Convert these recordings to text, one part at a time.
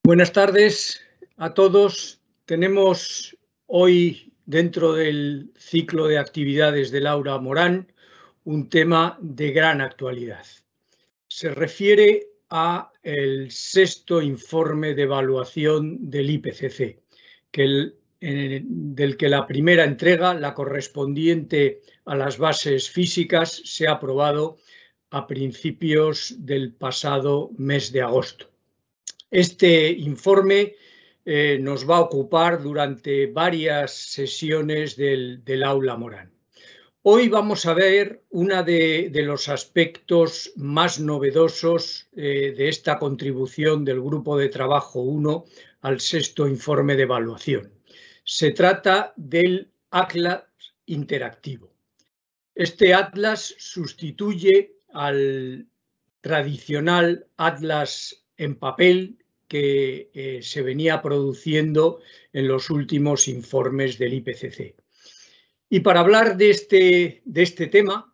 Buenas tardes a todos. Tenemos hoy, dentro del ciclo de actividades de Laura Morán, un tema de gran actualidad. Se refiere a el sexto informe de evaluación del IPCC, del que la primera entrega, la correspondiente a las bases físicas, se ha aprobado a principios del pasado mes de agosto. Este informe nos va a ocupar durante varias sesiones del Aula Morán. Hoy vamos a ver uno de los aspectos más novedosos de esta contribución del Grupo de Trabajo 1 al sexto informe de evaluación. Se trata del Atlas interactivo. Este Atlas sustituye al tradicional Atlas en papel que se venía produciendo en los últimos informes del IPCC. Y para hablar de este tema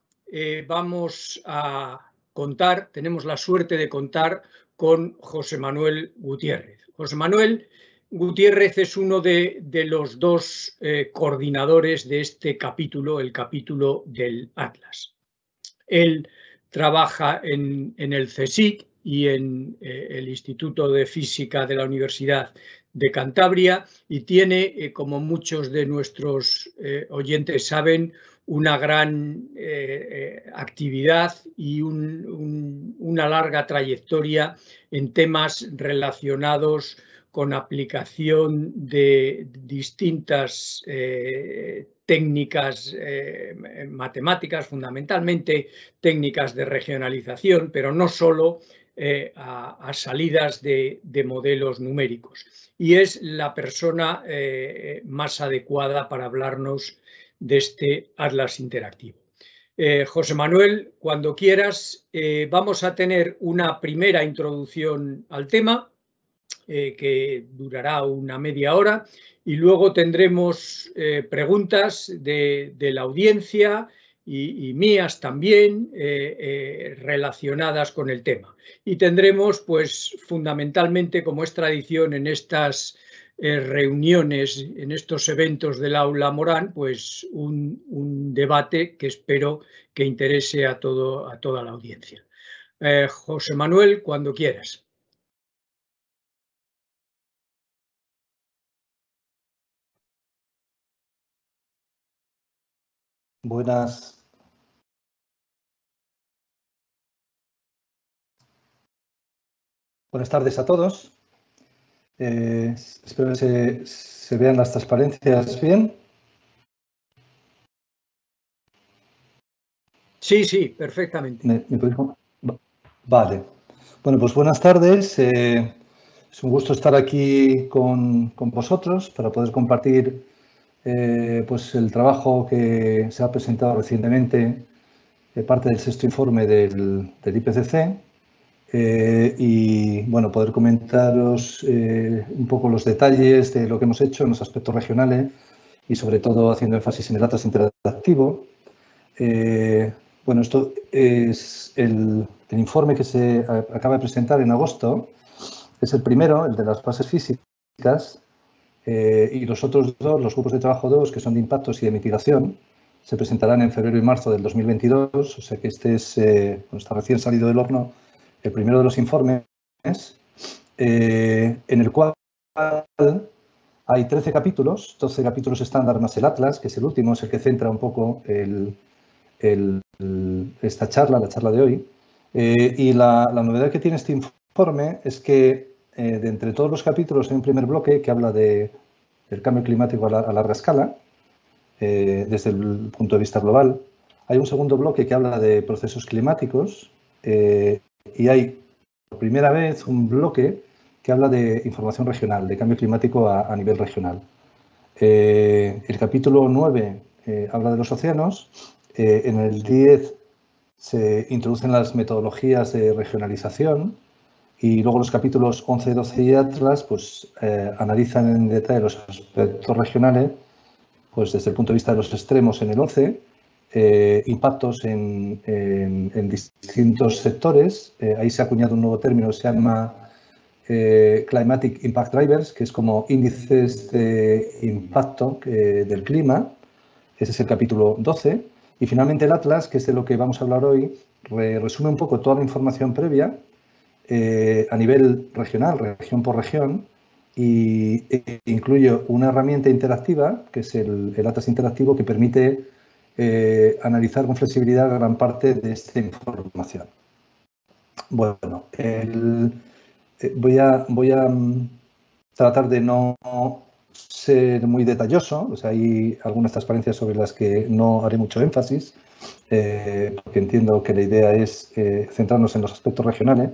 vamos a contar, tenemos la suerte de contar con José Manuel Gutiérrez. José Manuel Gutiérrez es uno de los dos coordinadores de este capítulo, el capítulo del Atlas. Él trabaja en el CSIC y en el Instituto de Física de la Universidad de Cantabria y tiene, como muchos de nuestros oyentes saben, una gran actividad y una larga trayectoria en temas relacionados con aplicación de distintas técnicas matemáticas, fundamentalmente técnicas de regionalización, pero no solo a salidas de modelos numéricos. Y es la persona más adecuada para hablarnos de este Atlas interactivo. José Manuel, cuando quieras, vamos a tener una primera introducción al tema que durará una media hora y luego tendremos preguntas de la audiencia y mías también relacionadas con el tema. Y tendremos, pues, fundamentalmente, como es tradición en estas reuniones, en estos eventos del Aula Morán, pues un debate que espero que interese a toda la audiencia. José Manuel, cuando quieras. Buenas tardes a todos. Espero que se vean las transparencias bien. Sí, perfectamente. Vale. Bueno, pues buenas tardes. Es un gusto estar aquí con vosotros para poder compartir pues el trabajo que se ha presentado recientemente de parte del sexto informe del IPCC. Y bueno, poder comentaros un poco los detalles de lo que hemos hecho en los aspectos regionales y sobre todo haciendo énfasis en el Atlas interactivo. Bueno, esto es el informe que se acaba de presentar en agosto. Es el primero, el de las bases físicas, y los otros dos, los grupos de trabajo 2, que son de impactos y de mitigación, se presentarán en febrero y marzo del 2022, o sea que este es, está recién salido del horno, el primero de los informes, en el cual hay 13 capítulos, 12 capítulos estándar más el Atlas, que es el último, es el que centra un poco esta charla, la charla de hoy. Y la novedad que tiene este informe es que de entre todos los capítulos hay un primer bloque que habla del cambio climático a larga escala, desde el punto de vista global. Hay un segundo bloque que habla de procesos climáticos y hay por primera vez un bloque que habla de información regional, de cambio climático a nivel regional. El capítulo 9 habla de los océanos. En el 10 se introducen las metodologías de regionalización y luego los capítulos 11, 12 y Atlas pues, analizan en detalle los aspectos regionales pues, desde el punto de vista de los extremos en el 11, impactos en distintos sectores. Ahí se ha acuñado un nuevo término que se llama Climatic Impact Drivers, que es como índices de impacto del clima. Ese es el capítulo 12. Y finalmente el Atlas, que es de lo que vamos a hablar hoy, resume un poco toda la información previa a nivel regional, región por región, y incluye una herramienta interactiva, que es el Atlas interactivo, que permite analizar con flexibilidad gran parte de esta información. Bueno, voy a tratar de no ser muy detalloso, o sea, hay algunas transparencias sobre las que no haré mucho énfasis, porque entiendo que la idea es centrarnos en los aspectos regionales.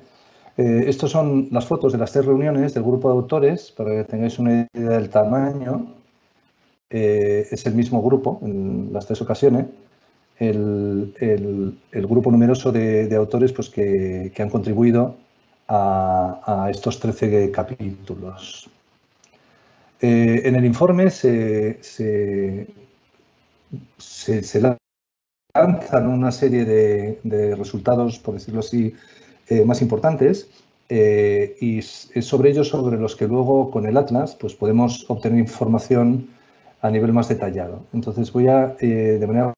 Estos son las fotos de las 3 reuniones del grupo de autores, para que tengáis una idea del tamaño. Es el mismo grupo en las 3 ocasiones. El grupo numeroso de autores pues, que han contribuido a estos 13 capítulos. En el informe se lanzan una serie de resultados, por decirlo así, más importantes, y es sobre ellos sobre los que luego con el Atlas pues, podemos obtener información a nivel más detallado. Entonces voy a, de manera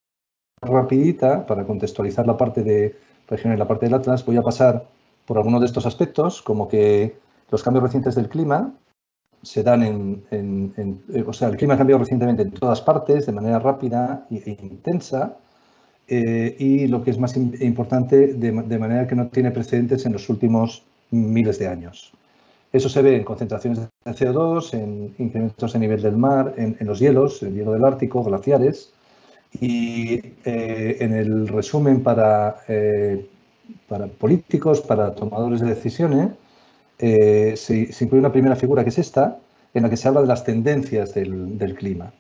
rapidita, para contextualizar la parte de región y la parte del Atlas, voy a pasar por algunos de estos aspectos, como que los cambios recientes del clima se dan o sea, el clima ha cambiado recientemente en todas partes, de manera rápida e intensa, y lo que es más importante, de manera que no tiene precedentes en los últimos miles de años. Eso se ve en concentraciones de CO2, en incrementos de nivel del mar, en los hielos, el hielo del Ártico, glaciares. Y en el resumen para políticos, para tomadores de decisiones, se incluye una primera figura que es esta, en la que se habla de las tendencias del clima.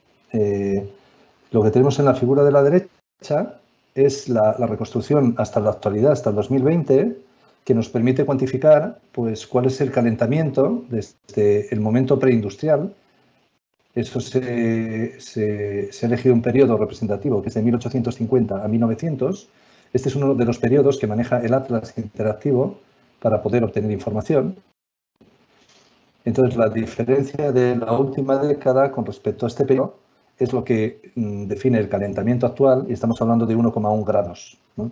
Lo que tenemos en la figura de la derecha es la reconstrucción hasta la actualidad, hasta el 2020, que nos permite cuantificar pues, cuál es el calentamiento desde el momento preindustrial. Eso se ha elegido un periodo representativo que es de 1850 a 1900. Este es uno de los periodos que maneja el Atlas interactivo para poder obtener información. Entonces, la diferencia de la última década con respecto a este periodo es lo que define el calentamiento actual, y estamos hablando de 1,1 grados, ¿no?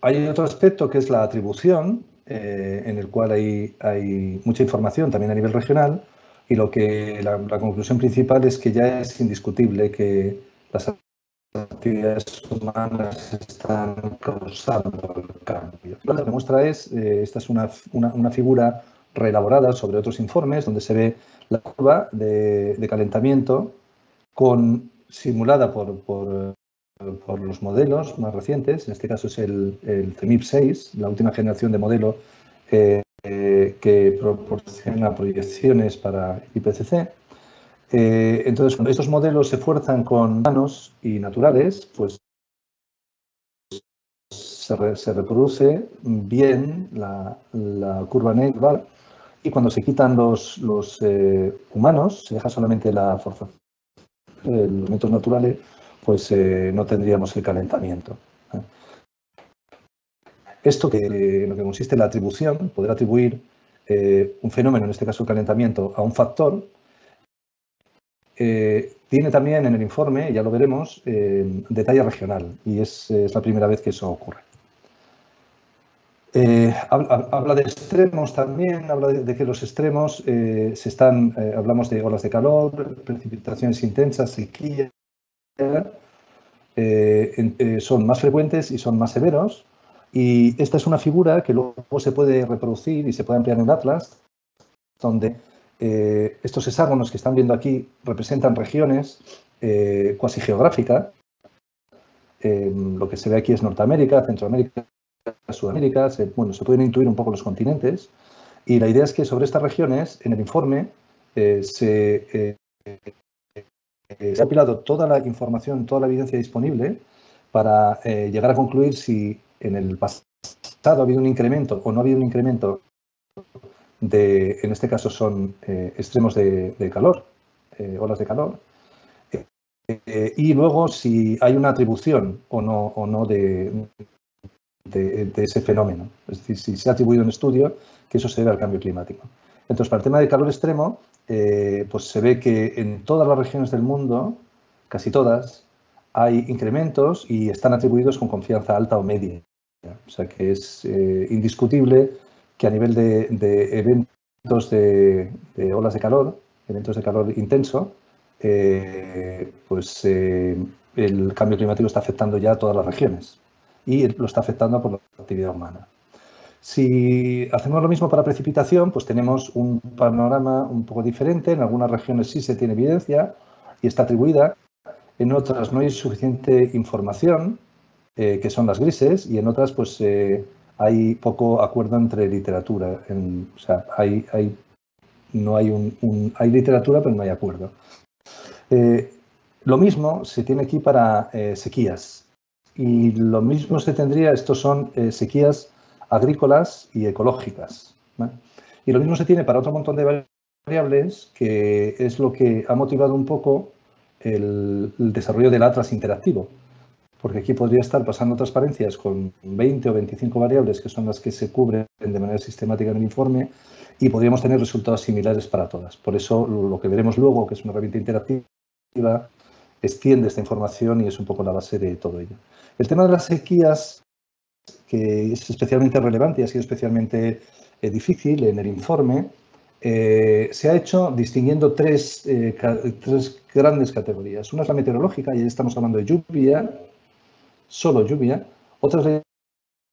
Hay otro aspecto que es la atribución, en el cual hay mucha información también a nivel regional, y la conclusión principal es que ya es indiscutible que las actividades humanas están causando el cambio. Lo que muestra esta es una figura reelaborada sobre otros informes, donde se ve la curva de calentamiento simulada por los modelos más recientes. En este caso es el CEMIP 6, la última generación de modelo que proporciona proyecciones para IPCC. Entonces, cuando estos modelos se fuerzan con humanos y naturales, pues se reproduce bien la curva negra, y cuando se quitan los humanos, se deja solamente los elementos naturales, pues no tendríamos el calentamiento. Esto en lo que consiste en la atribución, poder atribuir un fenómeno, en este caso el calentamiento, a un factor, tiene también en el informe, ya lo veremos, detalle regional, y es la primera vez que eso ocurre. Habla de extremos también, habla de que los extremos hablamos de olas de calor, precipitaciones intensas, sequía, son más frecuentes y son más severos, y esta es una figura que luego se puede reproducir y se puede ampliar en el Atlas, donde estos hexágonos que están viendo aquí representan regiones cuasi geográficas. Lo que se ve aquí es Norteamérica, Centroamérica, Sudamérica. Se pueden intuir un poco los continentes. Y la idea es que sobre estas regiones, en el informe, se ha apilado toda la información, toda la evidencia disponible para llegar a concluir si en el pasado ha habido un incremento o no ha habido un incremento en este caso son extremos de calor, olas de calor, y luego si hay una atribución o no de de ese fenómeno. Es decir, si se ha atribuido un estudio que eso se debe al cambio climático. Entonces, para el tema de calor extremo, pues se ve que en todas las regiones del mundo, casi todas, hay incrementos y están atribuidos con confianza alta o media. O sea que es indiscutible que a nivel de eventos de olas de calor, eventos de calor intenso, pues el cambio climático está afectando ya a todas las regiones y lo está afectando por la actividad humana. Si hacemos lo mismo para precipitación, pues tenemos un panorama un poco diferente. En algunas regiones sí se tiene evidencia y está atribuida. En otras no hay suficiente información, que son las grises, y en otras pues hay poco acuerdo entre literatura. O sea, hay literatura, pero no hay acuerdo. Lo mismo se tiene aquí para sequías. Y lo mismo se tendría, estos son sequías agrícolas y ecológicas, ¿vale? Y lo mismo se tiene para otro montón de variables, que es lo que ha motivado un poco el desarrollo del Atlas interactivo. Porque aquí podría estar pasando transparencias con 20 o 25 variables, que son las que se cubren de manera sistemática en el informe, y podríamos tener resultados similares para todas. Por eso lo que veremos luego, que es una herramienta interactiva, extiende esta información y es un poco la base de todo ello. El tema de las sequías, que es especialmente relevante y ha sido especialmente difícil en el informe, se ha hecho distinguiendo tres grandes categorías. Una es la meteorológica, y ahí estamos hablando de lluvia, solo lluvia. Otra es la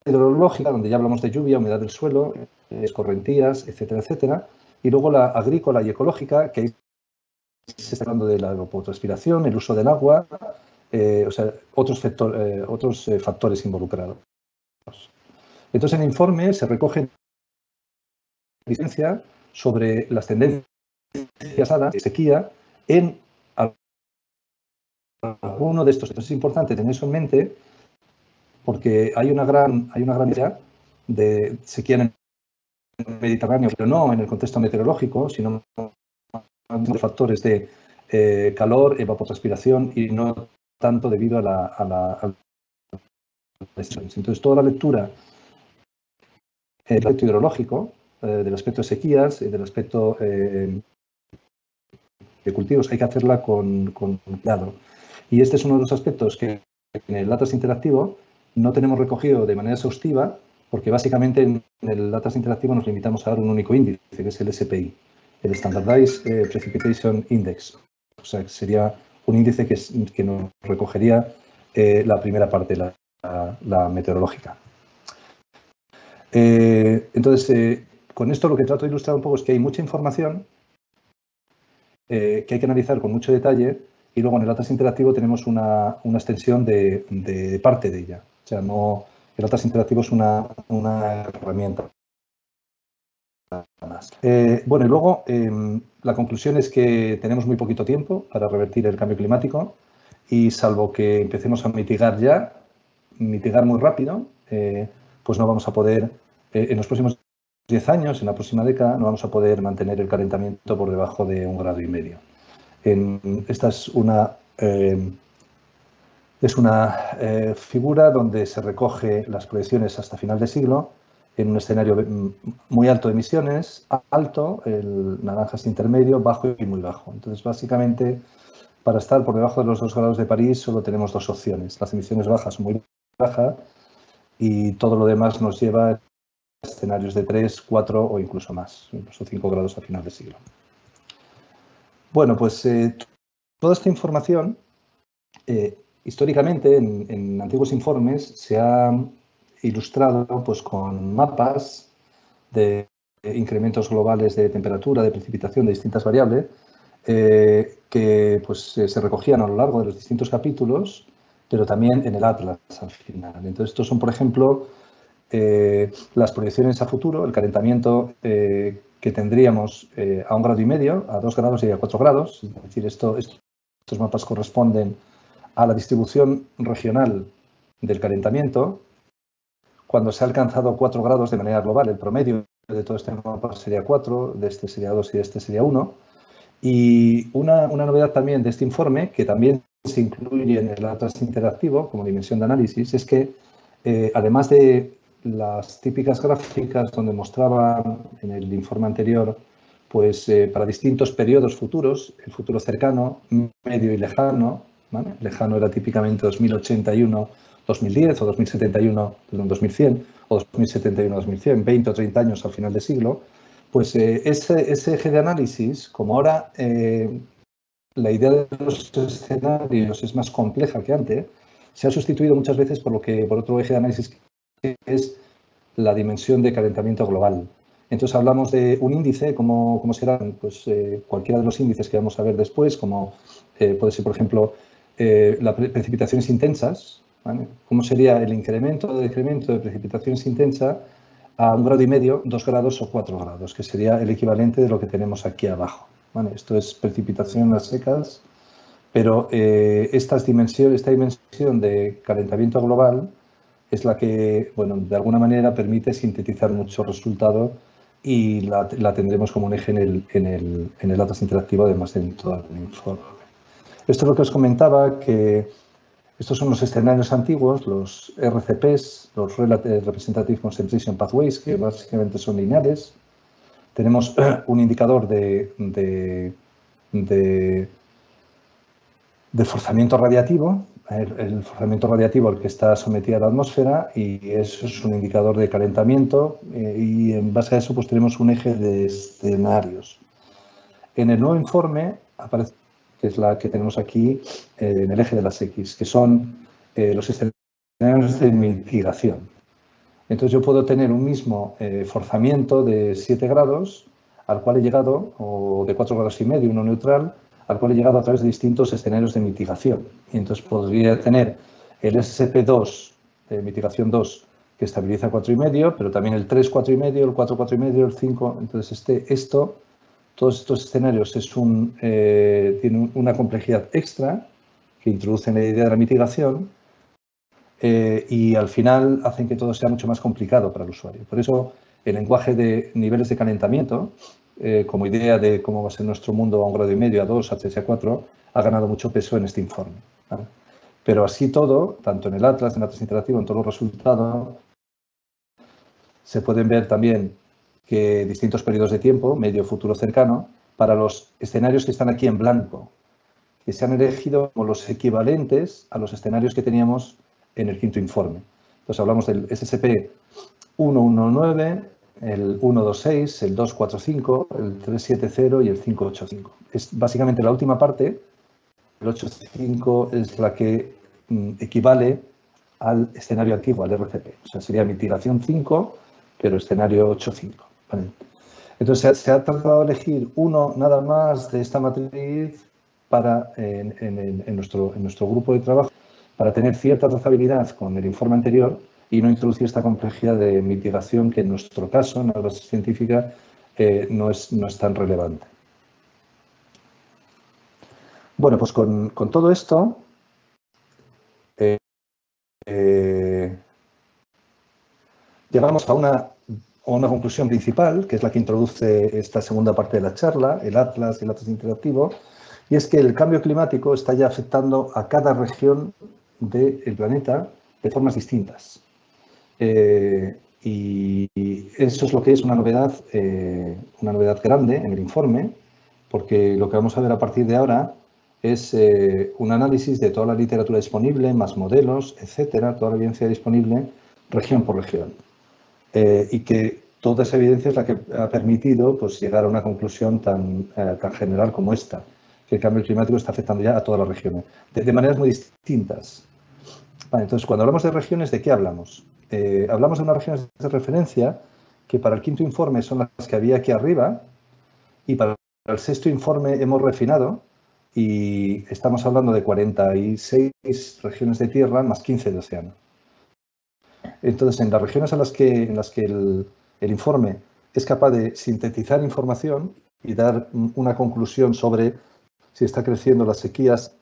hidrológica, donde ya hablamos de lluvia, humedad del suelo, escorrentías, etcétera, etcétera. Y luego la agrícola y ecológica, que ahí se está hablando de la evapotranspiración, el uso del agua, o sea, otros factores involucrados. Entonces, en el informe se recoge evidencia sobre las tendencias de sequía en alguno de estos. Entonces, es importante tener eso en mente, porque hay una gran idea de sequía en el Mediterráneo, pero no en el contexto meteorológico, sino en factores de calor, evapotranspiración, y no tanto debido a la entonces, toda la lectura del aspecto hidrológico, del aspecto de sequías, del aspecto de cultivos, hay que hacerla con cuidado. Y este es uno de los aspectos que en el Atlas interactivo no tenemos recogido de manera exhaustiva, porque básicamente en el Atlas interactivo nos limitamos a dar un único índice, que es el SPI, el Standardized Precipitation Index. O sea, que sería un índice que nos recogería la primera parte, la meteorológica. Entonces, con esto lo que trato de ilustrar un poco es que hay mucha información que hay que analizar con mucho detalle, y luego en el Atlas interactivo tenemos una extensión de parte de ella. O sea, el Atlas interactivo es una herramienta más. Bueno, y luego la conclusión es que tenemos muy poquito tiempo para revertir el cambio climático, y salvo que empecemos a mitigar muy rápido, pues no vamos a poder, en los próximos 10 años, en la próxima década, no vamos a poder mantener el calentamiento por debajo de 1,5 grados. Esta es una figura donde se recoge las proyecciones hasta final de siglo en un escenario muy alto de emisiones, alto, el naranja es intermedio, bajo y muy bajo. Entonces, básicamente, para estar por debajo de los 2 grados de París solo tenemos dos opciones. Las emisiones bajas o muy bajas, y todo lo demás nos lleva a escenarios de 3, 4 o incluso más, incluso 5 grados a final de siglo. Bueno, pues toda esta información, históricamente, en antiguos informes, se ha ilustrado pues, con mapas de incrementos globales de temperatura, de precipitación de distintas variables, que pues, se recogían a lo largo de los distintos capítulos, pero también en el Atlas al final. Entonces, estos son, por ejemplo, las proyecciones a futuro, el calentamiento que tendríamos a 1,5 grados, a 2 grados y a 4 grados. Es decir, estos mapas corresponden a la distribución regional del calentamiento. Cuando se ha alcanzado 4 grados de manera global, el promedio de todo este mapa sería 4, de este sería 2 y de este sería 1. Y una novedad también de este informe, que también se incluye en el Atlas interactivo como dimensión de análisis, es que además de las típicas gráficas donde mostraba en el informe anterior, pues para distintos periodos futuros, el futuro cercano, medio y lejano, ¿vale? Lejano era típicamente 2081, 2010 o 2071, 2100 o 2071, 2100, 20 o 30 años al final del siglo, pues ese eje de análisis, como ahora la idea de los escenarios es más compleja que antes, se ha sustituido muchas veces por otro eje de análisis que es la dimensión de calentamiento global. Entonces hablamos de un índice, como serán pues, cualquiera de los índices que vamos a ver después, como puede ser, por ejemplo, las precipitaciones intensas, ¿vale? ¿Cómo sería el incremento o decremento de precipitaciones intensas a 1,5 grados, 2 grados o 4 grados, que sería el equivalente de lo que tenemos aquí abajo, ¿vale? Esto es precipitación a secas, pero esta dimensión de calentamiento global es la que, bueno, de alguna manera permite sintetizar muchos resultados y la tendremos como un eje en el Atlas interactivo, además de en todo el informe. Esto es lo que os comentaba, que estos son los escenarios antiguos, los RCPs, los Representative Concentration Pathways, que básicamente son lineales. Tenemos un indicador de forzamiento radiativo, el forzamiento radiativo al que está sometida la atmósfera, y eso es un indicador de calentamiento, y en base a eso pues tenemos un eje de escenarios. En el nuevo informe aparece, que es la que tenemos aquí en el eje de las X, que son los escenarios de mitigación. Entonces yo puedo tener un mismo forzamiento de 7 grados al cual he llegado, o de 4,5 grados, uno neutral, al cual he llegado a través de distintos escenarios de mitigación. Y entonces podría tener el SSP2, de mitigación 2, que estabiliza 4,5, pero también el 3, 4,5, el 4, 4,5, el 5. Entonces todos estos escenarios tienen una complejidad extra que introducen la idea de la mitigación y al final hacen que todo sea mucho más complicado para el usuario. Por eso el lenguaje de niveles de calentamiento, como idea de cómo va a ser nuestro mundo a 1,5 grados, a 2, a 3 y a 4, ha ganado mucho peso en este informe, ¿vale? Pero así todo, tanto en el Atlas interactivo, en todos los resultados, se pueden ver también que distintos periodos de tiempo, medio, futuro, cercano, para los escenarios que están aquí en blanco, que se han elegido como los equivalentes a los escenarios que teníamos en el quinto informe. Entonces hablamos del SSP 119, el 126, el 245, el 370 y el 585. Es básicamente la última parte. El 85 es la que equivale al escenario antiguo, al RCP. O sea, sería mitigación 5, pero escenario 85. ¿Vale? Entonces se ha tratado de elegir uno nada más de esta matriz para, en nuestro grupo de trabajo, para tener cierta trazabilidad con el informe anterior y no introducir esta complejidad de mitigación que en nuestro caso, en la base científica, no es tan relevante. Bueno, pues con todo esto, llegamos a una conclusión principal, que es la que introduce esta segunda parte de la charla, el Atlas y el Atlas interactivo, y es que el cambio climático está ya afectando a cada región del planeta de formas distintas. Y eso es lo que es una novedad grande en el informe, porque lo que vamos a ver a partir de ahora es un análisis de toda la literatura disponible, más modelos, etcétera, toda la evidencia disponible, región por región. Y que toda esa evidencia es la que ha permitido pues, llegar a una conclusión tan general como esta, que el cambio climático está afectando ya a todas las regiones, de maneras muy distintas. Vale, entonces, cuando hablamos de regiones, ¿de qué hablamos? Hablamos de unas regiones de referencia que para el quinto informe son las que había aquí arriba y para el sexto informe hemos refinado y estamos hablando de 46 regiones de tierra más 15 de océano. Entonces, en las regiones en las que el informe es capaz de sintetizar información y dar una conclusión sobre si está creciendo las sequías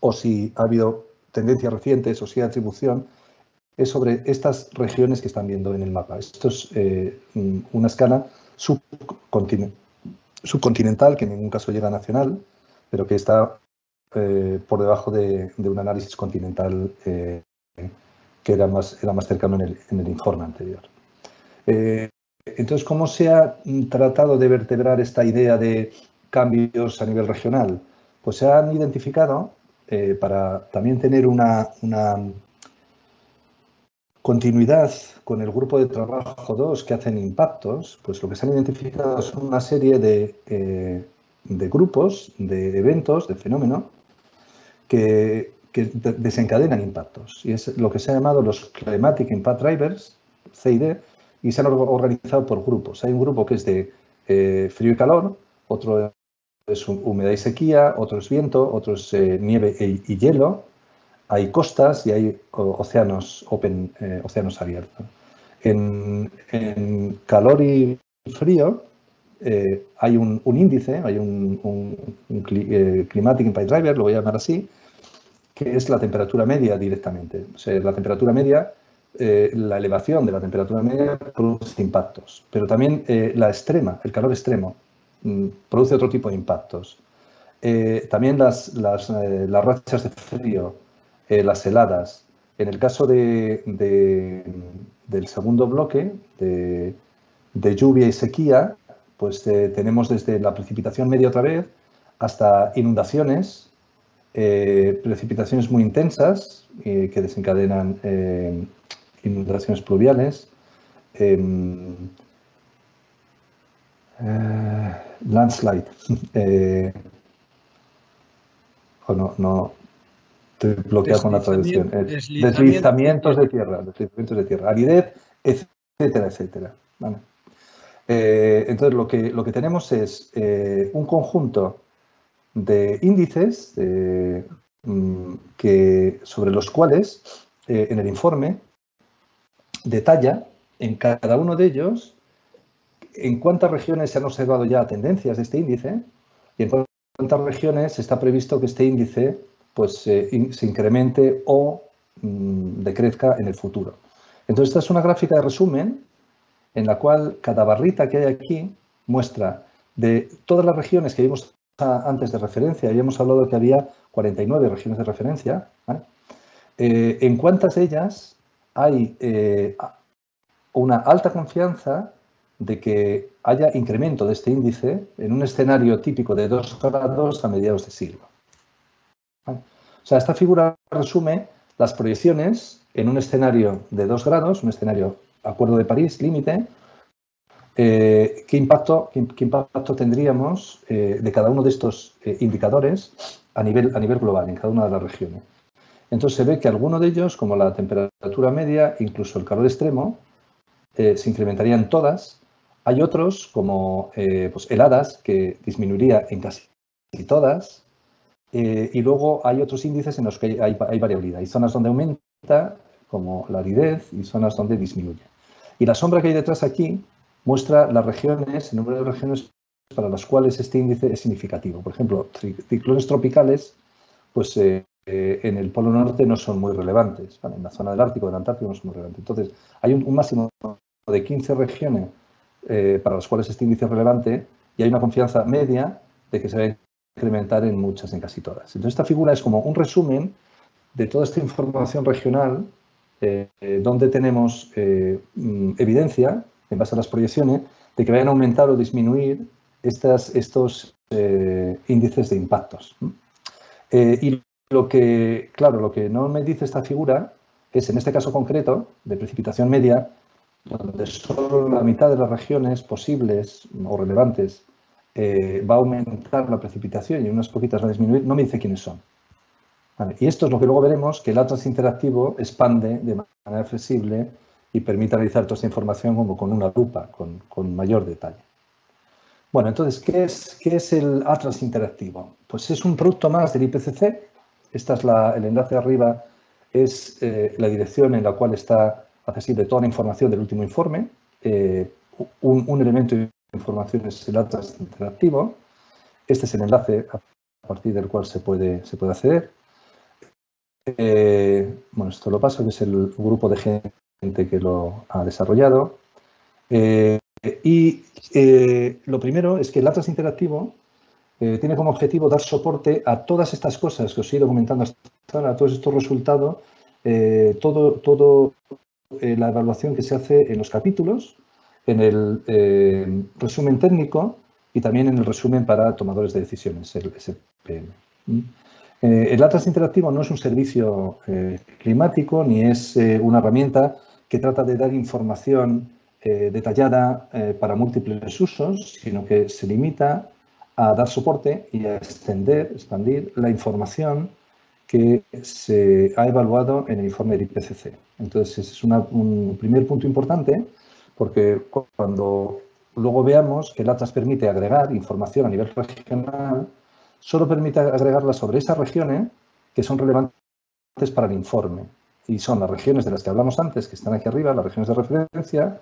o si ha habido tendencias recientes o si hay atribución, es sobre estas regiones que están viendo en el mapa. Esto es una escala subcontinental, que en ningún caso llega a nacional, pero que está por debajo de un análisis continental que era más cercano en el informe anterior. Entonces, ¿cómo se ha tratado de vertebrar esta idea de cambios a nivel regional? Pues se han identificado, para también tener una continuidad con el grupo de trabajo 2 que hacen impactos, pues lo que se han identificado son una serie de grupos, de eventos, de fenómenos que desencadenan impactos. Y es lo que se ha llamado los Climatic Impact Drivers, CID, y se han organizado por grupos. Hay un grupo que es de frío y calor, otro es humedad y sequía, otro es viento, otro es nieve y hielo. Hay costas y hay océanos océanos abiertos. En calor y frío hay un índice, hay un Climatic Impact Driver, lo voy a llamar así, que es la temperatura media directamente. O sea, la temperatura media, la elevación de la temperatura media produce impactos, pero también la extrema, el calor extremo, produce otro tipo de impactos. También las rachas de frío, las heladas. En el caso del segundo bloque, de lluvia y sequía, pues tenemos desde la precipitación media otra vez hasta inundaciones, precipitaciones muy intensas que desencadenan inundaciones pluviales, landslide, no, estoy bloqueado con la traducción. Deslizamientos de tierra, aridez, etcétera, etcétera. ¿Vale? Entonces, lo que tenemos es un conjunto de índices sobre los cuales en el informe detalla en cada uno de ellos en cuántas regiones se han observado ya tendencias de este índice y en cuántas regiones está previsto que este índice pues, se incremente o decrezca en el futuro. Entonces, esta es una gráfica de resumen en la cual cada barrita que hay aquí muestra de todas las regiones que vimos antes de referencia, habíamos hablado que había 49 regiones de referencia, ¿vale? En cuántas de ellas hay una alta confianza de que haya incremento de este índice en un escenario típico de 2 grados a mediados de siglo. ¿Vale? O sea, esta figura resume las proyecciones en un escenario de 2 grados, un escenario Acuerdo de París, límite. ¿Qué impacto tendríamos de cada uno de estos indicadores a nivel global, en cada una de las regiones? Entonces se ve que algunos de ellos, como la temperatura media, incluso el calor extremo, se incrementarían todas. Hay otros, como pues heladas, que disminuiría en casi todas. Y luego hay otros índices en los que hay variabilidad. Hay zonas donde aumenta, como la aridez, y zonas donde disminuye. Y la sombra que hay detrás aquí muestra las regiones, el número de regiones para las cuales este índice es significativo. Por ejemplo, ciclones tropicales, pues en el Polo Norte no son muy relevantes, ¿vale? En la zona del Ártico, del Antártico no son muy relevantes. Entonces, hay un máximo de 15 regiones para las cuales este índice es relevante y hay una confianza media de que se va a incrementar en muchas, en casi todas. Entonces, esta figura es como un resumen de toda esta información regional donde tenemos evidencia, en base a las proyecciones, de que vayan a aumentar o disminuir estos índices de impactos. Y lo que no me dice esta figura es, en este caso concreto, de precipitación media, donde solo la mitad de las regiones posibles o relevantes va a aumentar la precipitación y unas poquitas va a disminuir, no me dice quiénes son. Vale. Y esto es lo que luego veremos, que el Atlas interactivo expande de manera flexible y permite analizar toda esta información como con una lupa, con mayor detalle. Bueno, entonces, ¿qué es el Atlas interactivo? Pues es un producto más del IPCC. Esta es el enlace de arriba, es la dirección en la cual está accesible toda la información del último informe. Un elemento de información es el Atlas interactivo. Este es el enlace a partir del cual se puede acceder. Bueno, esto lo paso, que es el grupo de gente que lo ha desarrollado. Lo primero es que el Atlas interactivo tiene como objetivo dar soporte a todas estas cosas que os he ido comentando hasta ahora, a todos estos resultados todo la evaluación que se hace en los capítulos, en el resumen técnico y también en el resumen para tomadores de decisiones, el SPM. El Atlas Interactivo no es un servicio climático ni es una herramienta que trata de dar información detallada para múltiples usos, sino que se limita a dar soporte y a expandir la información que se ha evaluado en el informe del IPCC. Entonces, ese es un primer punto importante, porque cuando luego veamos que el Atlas permite agregar información a nivel regional, solo permite agregarla sobre esas regiones que son relevantes para el informe. Y son las regiones de las que hablamos antes, que están aquí arriba, las regiones de referencia,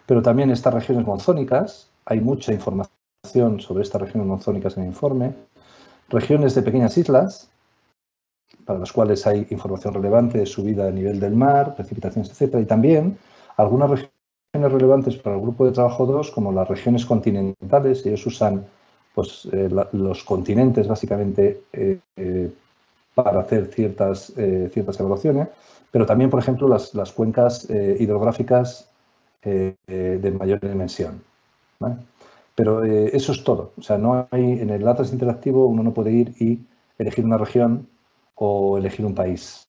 pero también estas regiones monzónicas. Hay mucha información sobre estas regiones monzónicas en el informe. Regiones de pequeñas islas, para las cuales hay información relevante de subida de nivel del mar, precipitaciones, etcétera, y también algunas regiones relevantes para el grupo de trabajo 2, como las regiones continentales. Ellos usan pues, los continentes básicamente para hacer ciertas evaluaciones, pero también, por ejemplo, las cuencas hidrográficas de mayor dimensión, ¿vale? Pero eso es todo. O sea, no hay, en el Atlas Interactivo uno no puede ir y elegir una región o elegir un país.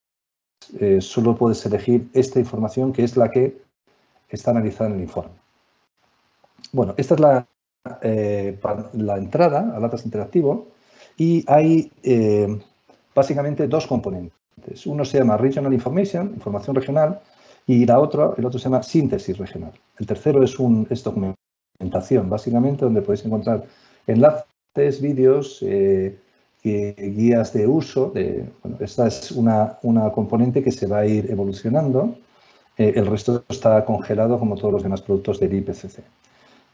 Solo puedes elegir esta información, que es la que está analizada en el informe. Bueno, esta es la entrada al Atlas Interactivo y hay básicamente dos componentes. Uno se llama Regional Information, información regional, y el otro se llama síntesis regional. El tercero es documentación, básicamente, donde podéis encontrar enlaces, vídeos, guías de uso. Bueno, esta es una componente que se va a ir evolucionando. El resto está congelado como todos los demás productos del IPCC.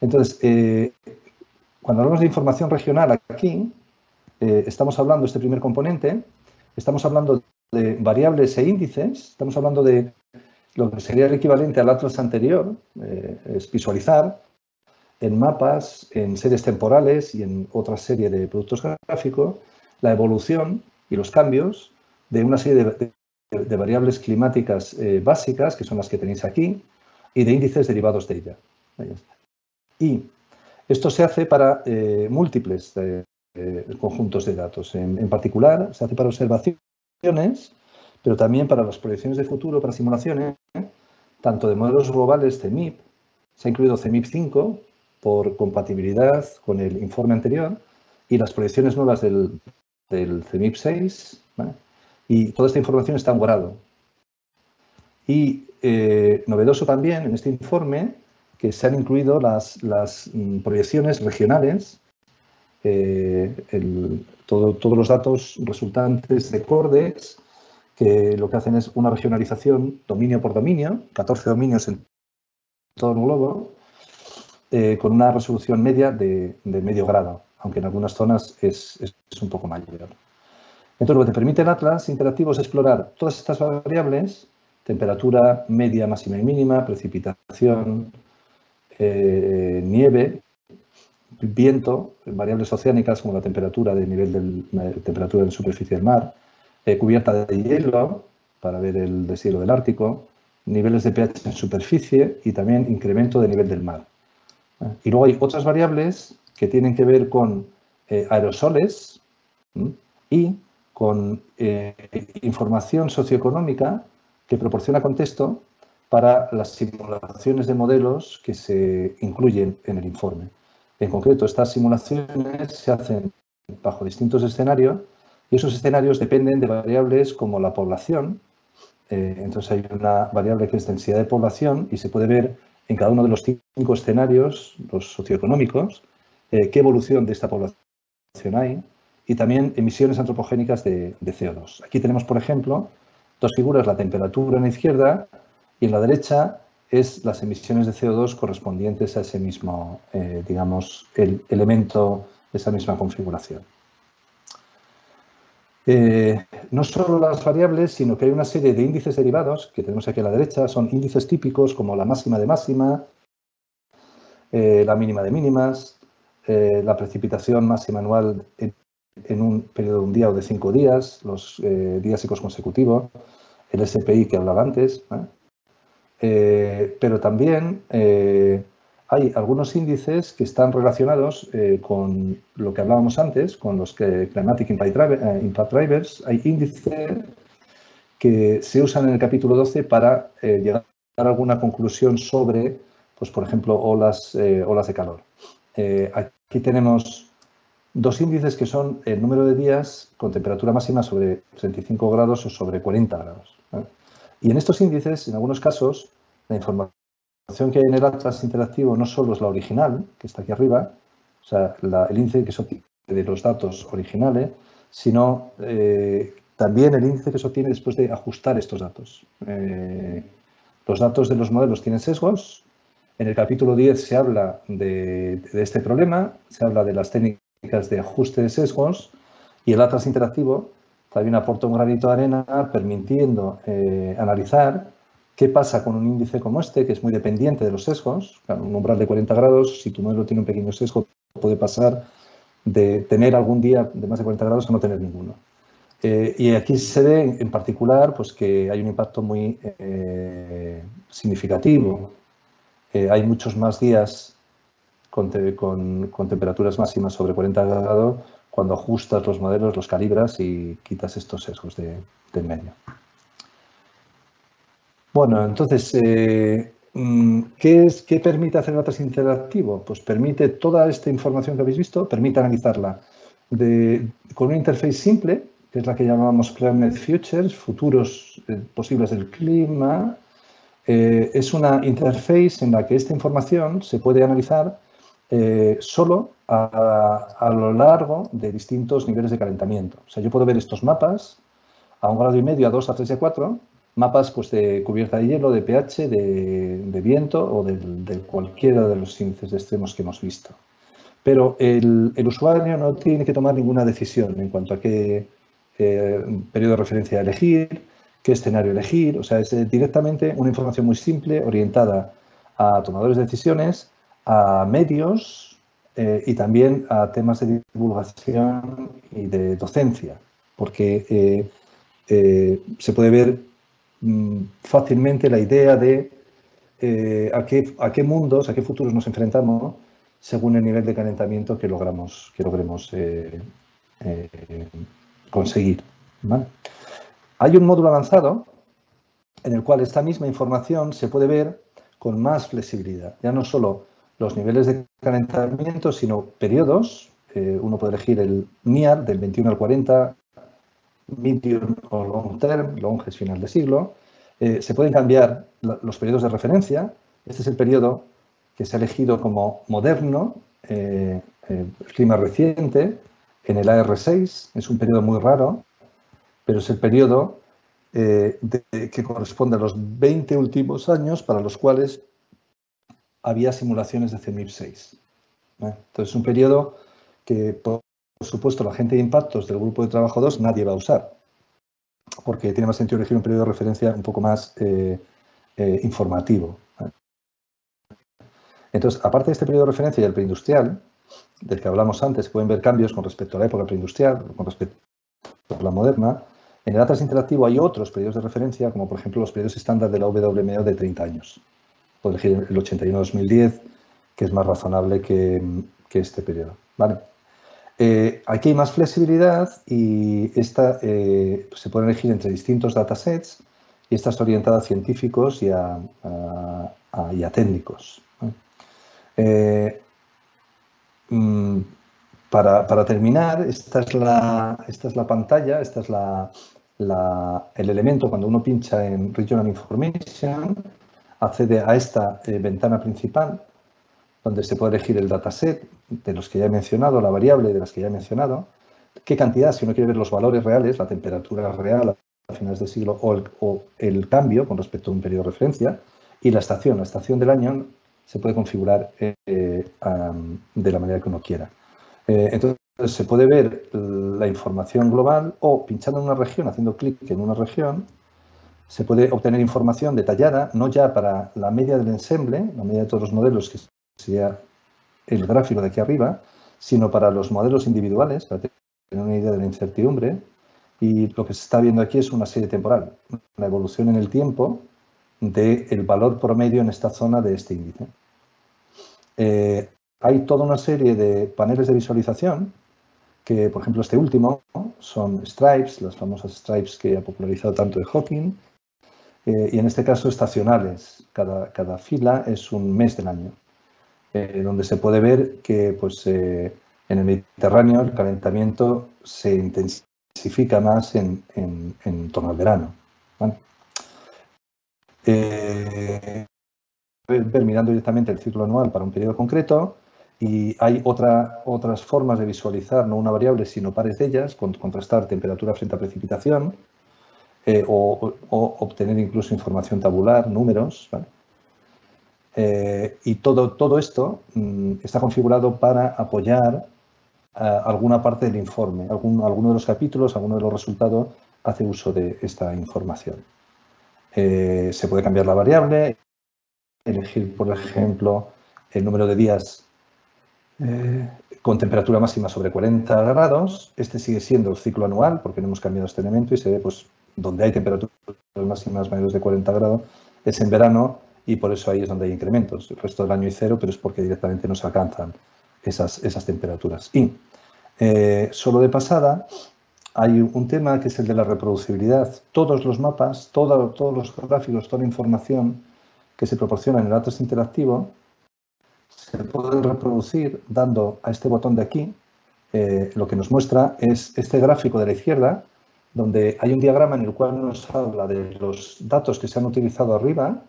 Entonces, cuando hablamos de información regional aquí, estamos hablando de este primer componente, estamos hablando de variables e índices, estamos hablando de lo que sería el equivalente al Atlas anterior, es visualizar en mapas, en series temporales y en otra serie de productos gráficos, la evolución y los cambios de una serie de variables climáticas básicas, que son las que tenéis aquí, y de índices derivados de ella. Y esto se hace para múltiples conjuntos de datos. En particular, se hace para observaciones, pero también para las proyecciones de futuro, para simulaciones, tanto de modelos globales CEMIP, se ha incluido CEMIP 5 por compatibilidad con el informe anterior, y las proyecciones nuevas del CEMIP 6, ¿vale? Y toda esta información está en grado. Y novedoso también en este informe que se han incluido las proyecciones regionales, todos los datos resultantes de CORDEX, que lo que hacen es una regionalización dominio por dominio, 14 dominios en todo el globo, con una resolución media de medio grado, aunque en algunas zonas es un poco mayor. Entonces, lo que te permite el Atlas Interactivo es explorar todas estas variables: temperatura media, máxima y mínima, precipitación, nieve, viento, variables oceánicas como la temperatura de temperatura de superficie del mar, cubierta de hielo para ver el deshielo del Ártico, niveles de pH en superficie y también incremento de nivel del mar. Y luego hay otras variables que tienen que ver con aerosoles y con información socioeconómica que proporciona contexto para las simulaciones de modelos que se incluyen en el informe. En concreto, estas simulaciones se hacen bajo distintos escenarios y esos escenarios dependen de variables como la población. Entonces, hay una variable que es densidad de población y se puede ver en cada uno de los 5 escenarios, los socioeconómicos, qué evolución de esta población hay, y también emisiones antropogénicas de CO2. Aquí tenemos, por ejemplo, dos figuras: la temperatura en la izquierda y en la derecha es las emisiones de CO2 correspondientes a ese mismo, digamos, el elemento de esa misma configuración. No solo las variables, sino que hay una serie de índices derivados que tenemos aquí a la derecha. Son índices típicos como la máxima de máxima, la mínima de mínimas, la precipitación máxima anual en un periodo de un día o de 5 días, los días secos consecutivos, el SPI que hablaba antes, pero también hay algunos índices que están relacionados con lo que hablábamos antes, con los Climatic Impact Drivers. Hay índices que se usan en el capítulo 12 para llegar a alguna conclusión sobre, pues, por ejemplo, olas de calor. Aquí tenemos dos índices que son el número de días con temperatura máxima sobre 35 grados o sobre 40 grados. Y en estos índices, en algunos casos, la información que hay en el atlas interactivo no solo es la original, que está aquí arriba, o sea, el índice que se obtiene de los datos originales, sino también el índice que se obtiene después de ajustar estos datos. Los datos de los modelos tienen sesgos. En el capítulo 10 se habla de este problema, se habla de las técnicas de ajuste de sesgos, y el atlas interactivo también aporta un granito de arena permitiendo analizar qué pasa con un índice como este, que es muy dependiente de los sesgos. Claro, un umbral de 40 grados, si tu modelo tiene un pequeño sesgo, puede pasar de tener algún día de más de 40 grados a no tener ninguno. Y aquí se ve en particular pues, que hay un impacto muy significativo. Hay muchos más días con temperaturas máximas sobre 40 grados cuando ajustas los modelos, los calibras y quitas estos sesgos de en medio. Bueno, entonces, ¿qué permite hacer el atlas interactivo? Pues permite toda esta información que habéis visto, permite analizarla con una interface simple, que es la que llamábamos Climate Futures, futuros posibles del clima. Es una interface en la que esta información se puede analizar solo a lo largo de distintos niveles de calentamiento. O sea, yo puedo ver estos mapas a 1,5 grados, a 2, a 3 y a 4, mapas pues, de cubierta de hielo, de pH, de viento o de cualquiera de los índices de extremos que hemos visto. Pero el usuario no tiene que tomar ninguna decisión en cuanto a qué periodo de referencia elegir, qué escenario elegir. O sea, es directamente una información muy simple, orientada a tomadores de decisiones, a medios y también a temas de divulgación y de docencia. Porque se puede ver fácilmente la idea de a qué mundos, a qué futuros nos enfrentamos según el nivel de calentamiento que logremos conseguir. ¿Vale? Hay un módulo avanzado en el cual esta misma información se puede ver con más flexibilidad. Ya no solo los niveles de calentamiento, sino periodos. Uno puede elegir el NIAR del 21 al 40, medium o long term, long es final de siglo. Se pueden cambiar los periodos de referencia. Este es el periodo que se ha elegido como moderno, el clima reciente, en el AR6. Es un periodo muy raro, pero es el periodo que corresponde a los 20 últimos años para los cuales había simulaciones de CMIP6. Entonces, es un periodo que, por supuesto, la gente de impactos del grupo de trabajo 2 nadie va a usar, porque tiene más sentido elegir un periodo de referencia un poco más informativo. Entonces, aparte de este periodo de referencia y el preindustrial, del que hablamos antes, pueden ver cambios con respecto a la época preindustrial, con respecto a la moderna. En el atlas interactivo hay otros periodos de referencia, como por ejemplo los periodos estándar de la WMO de 30 años. Puedo elegir el 81-2010, que es más razonable que este periodo. ¿Vale? Aquí hay más flexibilidad y esta se puede elegir entre distintos datasets y esta está orientada a científicos y a técnicos. Para terminar, esta es la pantalla, esta es el elemento cuando uno pincha en Regional Information, accede a esta ventana principal, donde se puede elegir el dataset de los que ya he mencionado, la variable de las que ya he mencionado, qué cantidad, si uno quiere ver los valores reales, la temperatura real a finales de siglo o el cambio con respecto a un periodo de referencia, y la estación del año se puede configurar de la manera que uno quiera. Entonces, se puede ver la información global o pinchando en una región, haciendo clic en una región, se puede obtener información detallada, no ya para la media del ensemble, la media de todos los modelos, que sería el gráfico de aquí arriba, sino para los modelos individuales, para tener una idea de la incertidumbre. Y lo que se está viendo aquí es una serie temporal, la evolución en el tiempo del valor promedio en esta zona de este índice. Hay toda una serie de paneles de visualización que, por ejemplo, este último son stripes, las famosas stripes que ha popularizado tanto de Hawking, y en este caso estacionales. Cada fila es un mes del año, donde se puede ver que pues, en el Mediterráneo el calentamiento se intensifica más en torno al verano. ¿Vale? Ver mirando directamente el ciclo anual para un periodo concreto, y hay otras formas de visualizar no una variable sino pares de ellas, contrastar temperatura frente a precipitación, o obtener incluso información tabular, números, ¿vale? Y todo esto está configurado para apoyar alguna parte del informe. Alguno de los capítulos, alguno de los resultados hace uso de esta información. Se puede cambiar la variable, elegir, por ejemplo, el número de días con temperatura máxima sobre 40 grados. Este sigue siendo el ciclo anual porque no hemos cambiado este elemento, y se ve pues, donde hay temperaturas máximas mayores de 40 grados es en verano, y por eso ahí es donde hay incrementos. El resto del año hay cero, pero es porque directamente no se alcanzan esas temperaturas. Y solo de pasada hay un tema que es el de la reproducibilidad. Todos los mapas, todos los gráficos, toda la información que se proporciona en el Atlas interactivo se pueden reproducir dando a este botón de aquí. Lo que nos muestra es este gráfico de la izquierda, donde hay un diagrama en el cual nos habla de los datos que se han utilizado arriba.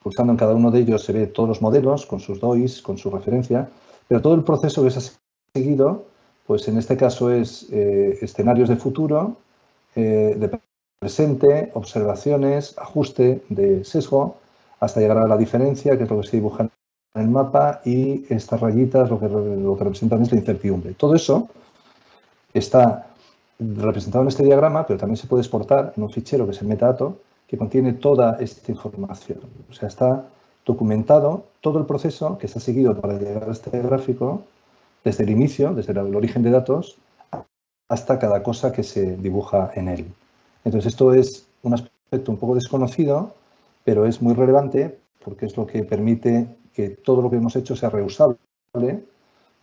Pulsando en cada uno de ellos se ve todos los modelos con sus DOIs, con su referencia, pero todo el proceso que se ha seguido, pues en este caso es escenarios de futuro, de presente, observaciones, ajuste de sesgo, hasta llegar a la diferencia, que es lo que se dibuja en el mapa, y estas rayitas lo que representan es la incertidumbre. Todo eso está representado en este diagrama, pero también se puede exportar en un fichero que es el metadato, que contiene toda esta información. O sea, está documentado todo el proceso que se ha seguido para llegar a este gráfico, desde el inicio, desde el origen de datos, hasta cada cosa que se dibuja en él. Entonces, esto es un aspecto un poco desconocido, pero es muy relevante porque es lo que permite que todo lo que hemos hecho sea reusable,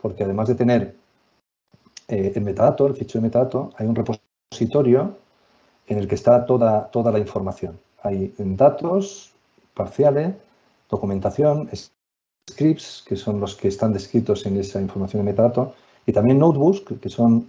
porque además de tener el metadato, el fichero de metadato, hay un repositorio en el que está toda la información. Hay datos parciales, documentación, scripts, que son los que están descritos en esa información de metadato, y también notebooks, que son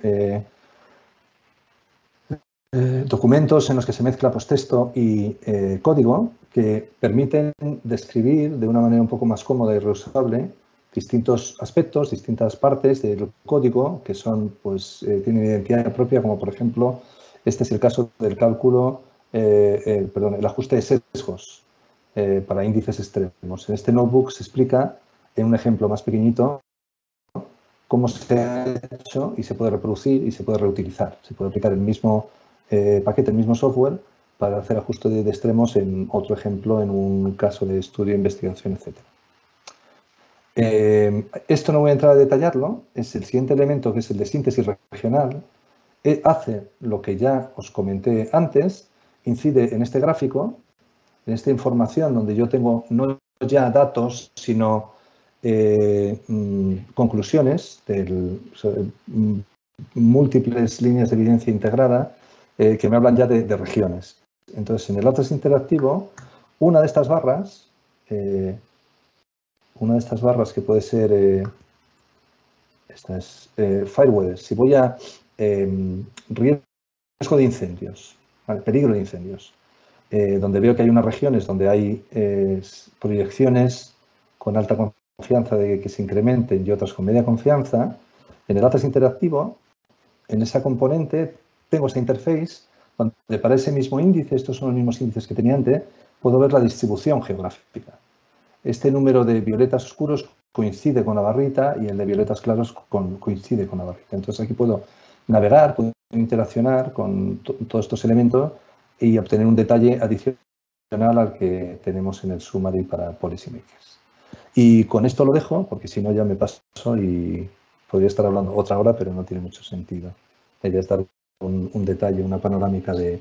documentos en los que se mezcla pues, texto y código, que permiten describir de una manera un poco más cómoda y reusable distintos aspectos, distintas partes del código que son, pues, tienen identidad propia, como por ejemplo, este es el caso del cálculo, el ajuste de sesgos para índices extremos. En este notebook se explica en un ejemplo más pequeñito cómo se ha hecho, y se puede reproducir y se puede reutilizar. Se puede aplicar el mismo paquete, el mismo software, para hacer ajuste de extremos en otro ejemplo, en un caso de estudio, investigación, etc. Esto no voy a entrar a detallarlo. Es el siguiente elemento, que es el de síntesis regional. Hace lo que ya os comenté antes, incide en este gráfico, en esta información donde yo tengo no ya datos, sino conclusiones de múltiples líneas de evidencia integrada que me hablan ya de regiones. Entonces, en el Atlas interactivo, una de estas barras que puede ser, esta es fire weather. Si voy a riesgo de incendios, ¿vale? Peligro de incendios, donde veo que hay unas regiones donde hay proyecciones con alta confianza de que se incrementen y otras con media confianza, en el Atlas interactivo, en esa componente, tengo esta interface donde para ese mismo índice, estos son los mismos índices que tenía antes, puedo ver la distribución geográfica. Este número de violetas oscuros coincide con la barrita y el de violetas claros coincide con la barrita. Entonces aquí puedo navegar, puedo interaccionar con todos estos elementos y obtener un detalle adicional al que tenemos en el summary para policymakers. Y con esto lo dejo, porque si no ya me paso y podría estar hablando otra hora, pero no tiene mucho sentido. La idea es dar un detalle, una panorámica de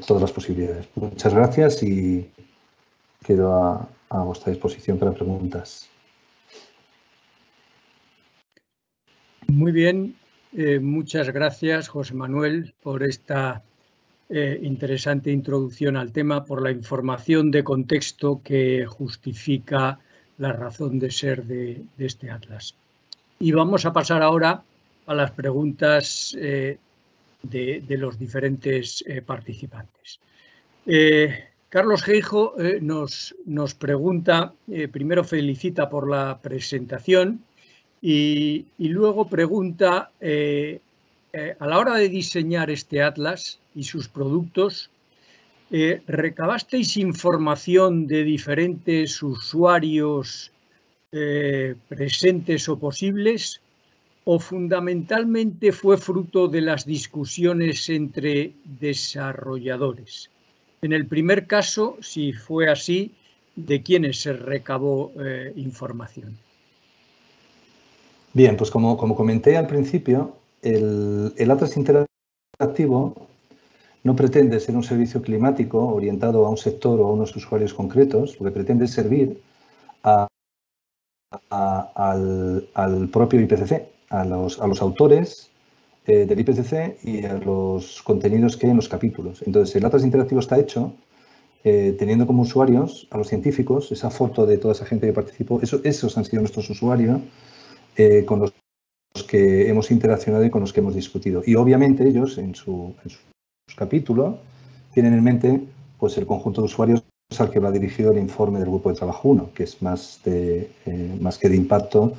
todas las posibilidades. Muchas gracias y quedo a vuestra disposición para preguntas. Muy bien, muchas gracias, José Manuel, por esta interesante introducción al tema, por la información de contexto que justifica la razón de ser de este atlas. Y vamos a pasar ahora a las preguntas de los diferentes participantes. Carlos Geijo nos pregunta, primero felicita por la presentación y luego pregunta, a la hora de diseñar este atlas y sus productos, ¿recabasteis información de diferentes usuarios presentes o posibles? ¿O fundamentalmente fue fruto de las discusiones entre desarrolladores? En el primer caso, si fue así, ¿de quiénes se recabó información? Bien, pues como comenté al principio, el Atlas Interactivo no pretende ser un servicio climático orientado a un sector o a unos usuarios concretos, lo que pretende es servir al propio IPCC, a los autores del IPCC y a los contenidos que hay en los capítulos. Entonces, el Atlas Interactivo está hecho teniendo como usuarios a los científicos, esa foto de toda esa gente que participó, esos han sido nuestros usuarios con los que hemos interaccionado y con los que hemos discutido. Y obviamente ellos en su capítulo tienen en mente pues, el conjunto de usuarios al que va dirigido el informe del Grupo de Trabajo 1, que es más que de impacto,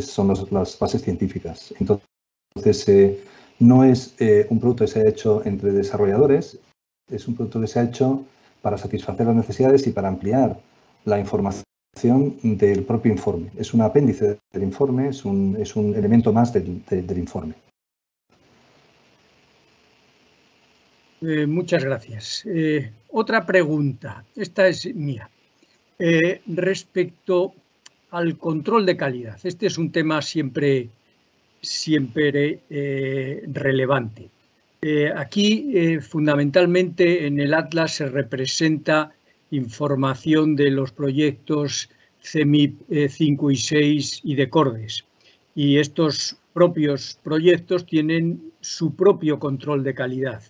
son las bases científicas. Entonces, no es un producto que se ha hecho entre desarrolladores, es un producto que se ha hecho para satisfacer las necesidades y para ampliar la información del propio informe. Es un apéndice del informe, es un elemento más del informe. Muchas gracias. Otra pregunta, esta es mía. Respecto al control de calidad, este es un tema siempre relevante. Aquí, fundamentalmente, en el Atlas se representa información de los proyectos CEMIP 5 y 6 y de CORDES. Y estos propios proyectos tienen su propio control de calidad.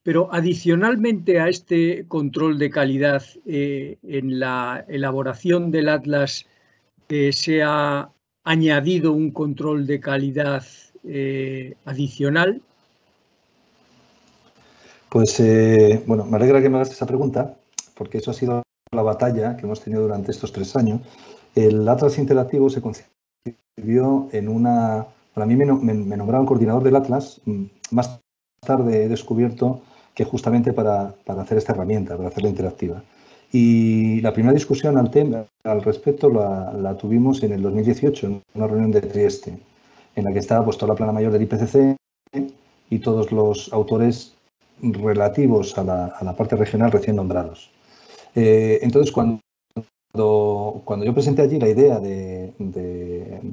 Pero adicionalmente a este control de calidad, en la elaboración del Atlas se ha añadido un control de calidad adicional. Pues, bueno, me alegra que me hagas esa pregunta, porque eso ha sido la batalla que hemos tenido durante estos 3 años. El Atlas Interactivo se concibió en una... Para mí me nombraron coordinador del Atlas. Más tarde he descubierto que justamente para hacer esta herramienta, para hacerla interactiva. Y la primera discusión al respecto la tuvimos en el 2018, en una reunión de Trieste, en la que estaba pues, toda la plana mayor del IPCC y todos los autores relativos a la parte regional recién nombrados. Entonces, cuando yo presenté allí la idea de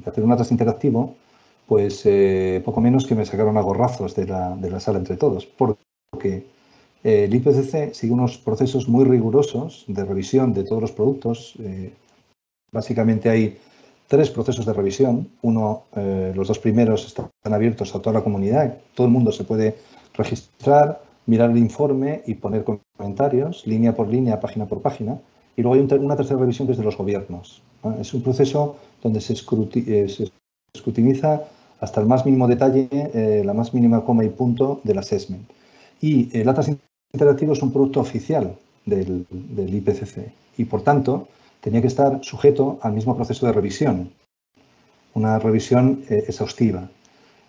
hacer un atlas interactivo, pues poco menos que me sacaron a gorrazos de la sala entre todos, porque el IPCC sigue unos procesos muy rigurosos de revisión de todos los productos. Básicamente hay 3 procesos de revisión. Los 2 primeros están abiertos a toda la comunidad. Todo el mundo se puede registrar, mirar el informe y poner comentarios, línea por línea, página por página. Y luego hay una tercera revisión que es de los gobiernos. Es un proceso donde se escrutiniza hasta el más mínimo detalle, la más mínima coma y punto del assessment. Y el Atlas Interactivo es un producto oficial del IPCC y, por tanto, tenía que estar sujeto al mismo proceso de revisión, una revisión exhaustiva.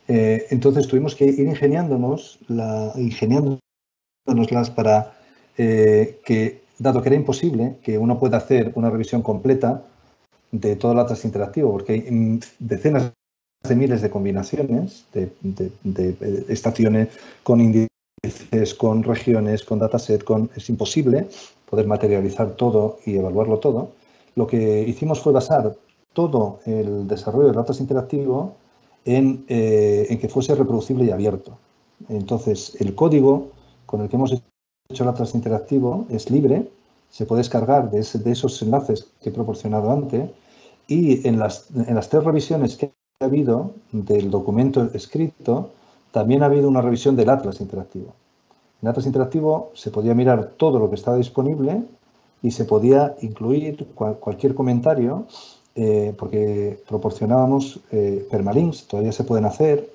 Entonces, tuvimos que ir ingeniándonoslas para que, dado que era imposible que uno pueda hacer una revisión completa de todo el Atlas Interactivo, porque hay decenas de miles de combinaciones de estaciones con índices, con regiones, con dataset, es imposible poder materializar todo y evaluarlo todo. Lo que hicimos fue basar todo el desarrollo del Atlas Interactivo en que fuese reproducible y abierto. Entonces, el código con el que hemos hecho el Atlas interactivo es libre, se puede descargar de esos enlaces que he proporcionado antes, y en las 3 revisiones que ha habido del documento escrito, también ha habido una revisión del Atlas interactivo. En Atlas interactivo se podía mirar todo lo que estaba disponible y se podía incluir cualquier comentario, porque proporcionábamos permalinks, todavía se pueden hacer.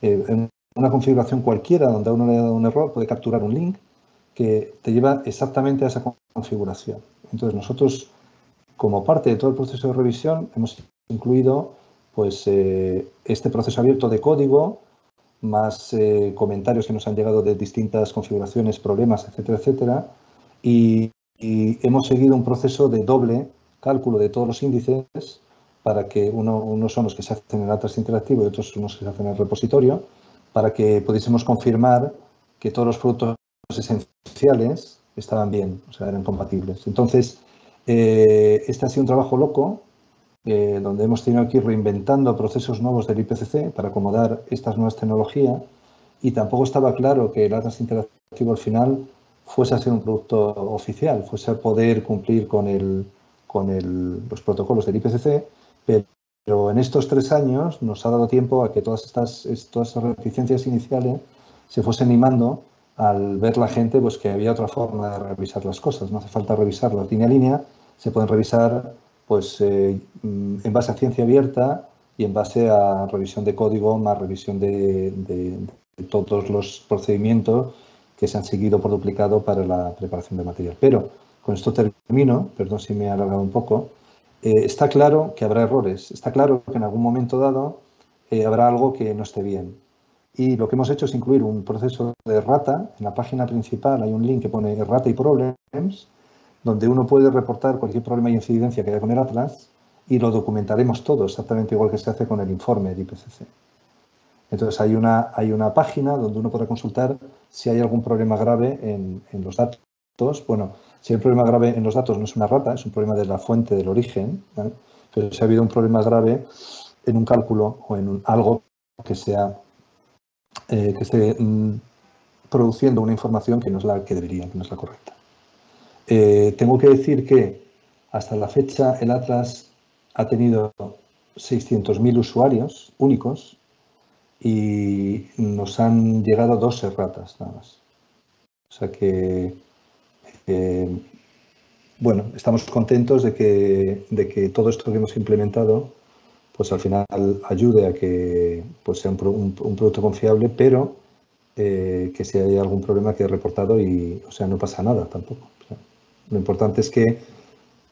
En una configuración cualquiera donde a uno le ha dado un error, puede capturar un link que te lleva exactamente a esa configuración. Entonces, nosotros, como parte de todo el proceso de revisión, hemos incluido pues, este proceso abierto de código, más comentarios que nos han llegado de distintas configuraciones, problemas, etcétera, etcétera, y hemos seguido un proceso de doble cálculo de todos los índices para que unos son los que se hacen en el Atlas interactivo y otros son los que se hacen en el repositorio, para que pudiésemos confirmar que todos los productos esenciales estaban bien, o sea, eran compatibles. Entonces, este ha sido un trabajo loco, donde hemos tenido que ir reinventando procesos nuevos del IPCC para acomodar estas nuevas tecnologías, y tampoco estaba claro que el Atlas interactivo al final fuese a ser un producto oficial, fuese a poder cumplir con los protocolos del IPCC, pero en estos 3 años nos ha dado tiempo a que todas estas reticencias iniciales se fuesen limando al ver la gente pues, que había otra forma de revisar las cosas. No hace falta revisarlas línea a línea, se pueden revisar pues, en base a ciencia abierta y en base a revisión de código, más revisión de todos los procedimientos que se han seguido por duplicado para la preparación de material. Pero con esto termino, perdón si me he alargado un poco. Está claro que habrá errores, está claro que en algún momento dado habrá algo que no esté bien. Y lo que hemos hecho es incluir un proceso de errata. En la página principal hay un link que pone errata y problems, donde uno puede reportar cualquier problema y incidencia que haya con el Atlas y lo documentaremos todo, exactamente igual que se hace con el informe de IPCC. Entonces, hay una página donde uno podrá consultar si hay algún problema grave en los datos. Bueno, si hay un problema grave en los datos no es una errata, es un problema de la fuente, del origen, ¿vale? Pero si ha habido un problema grave en un cálculo o en algo que esté produciendo una información que no es la que debería, que no es la correcta. Tengo que decir que hasta la fecha el Atlas ha tenido 600.000 usuarios únicos y nos han llegado 2 erratas nada más. O sea que, bueno, estamos contentos de que todo esto que hemos implementado pues al final ayude a que pues, sea un producto confiable, pero que si hay algún problema que he reportado y, o sea, no pasa nada tampoco. O sea, lo importante es que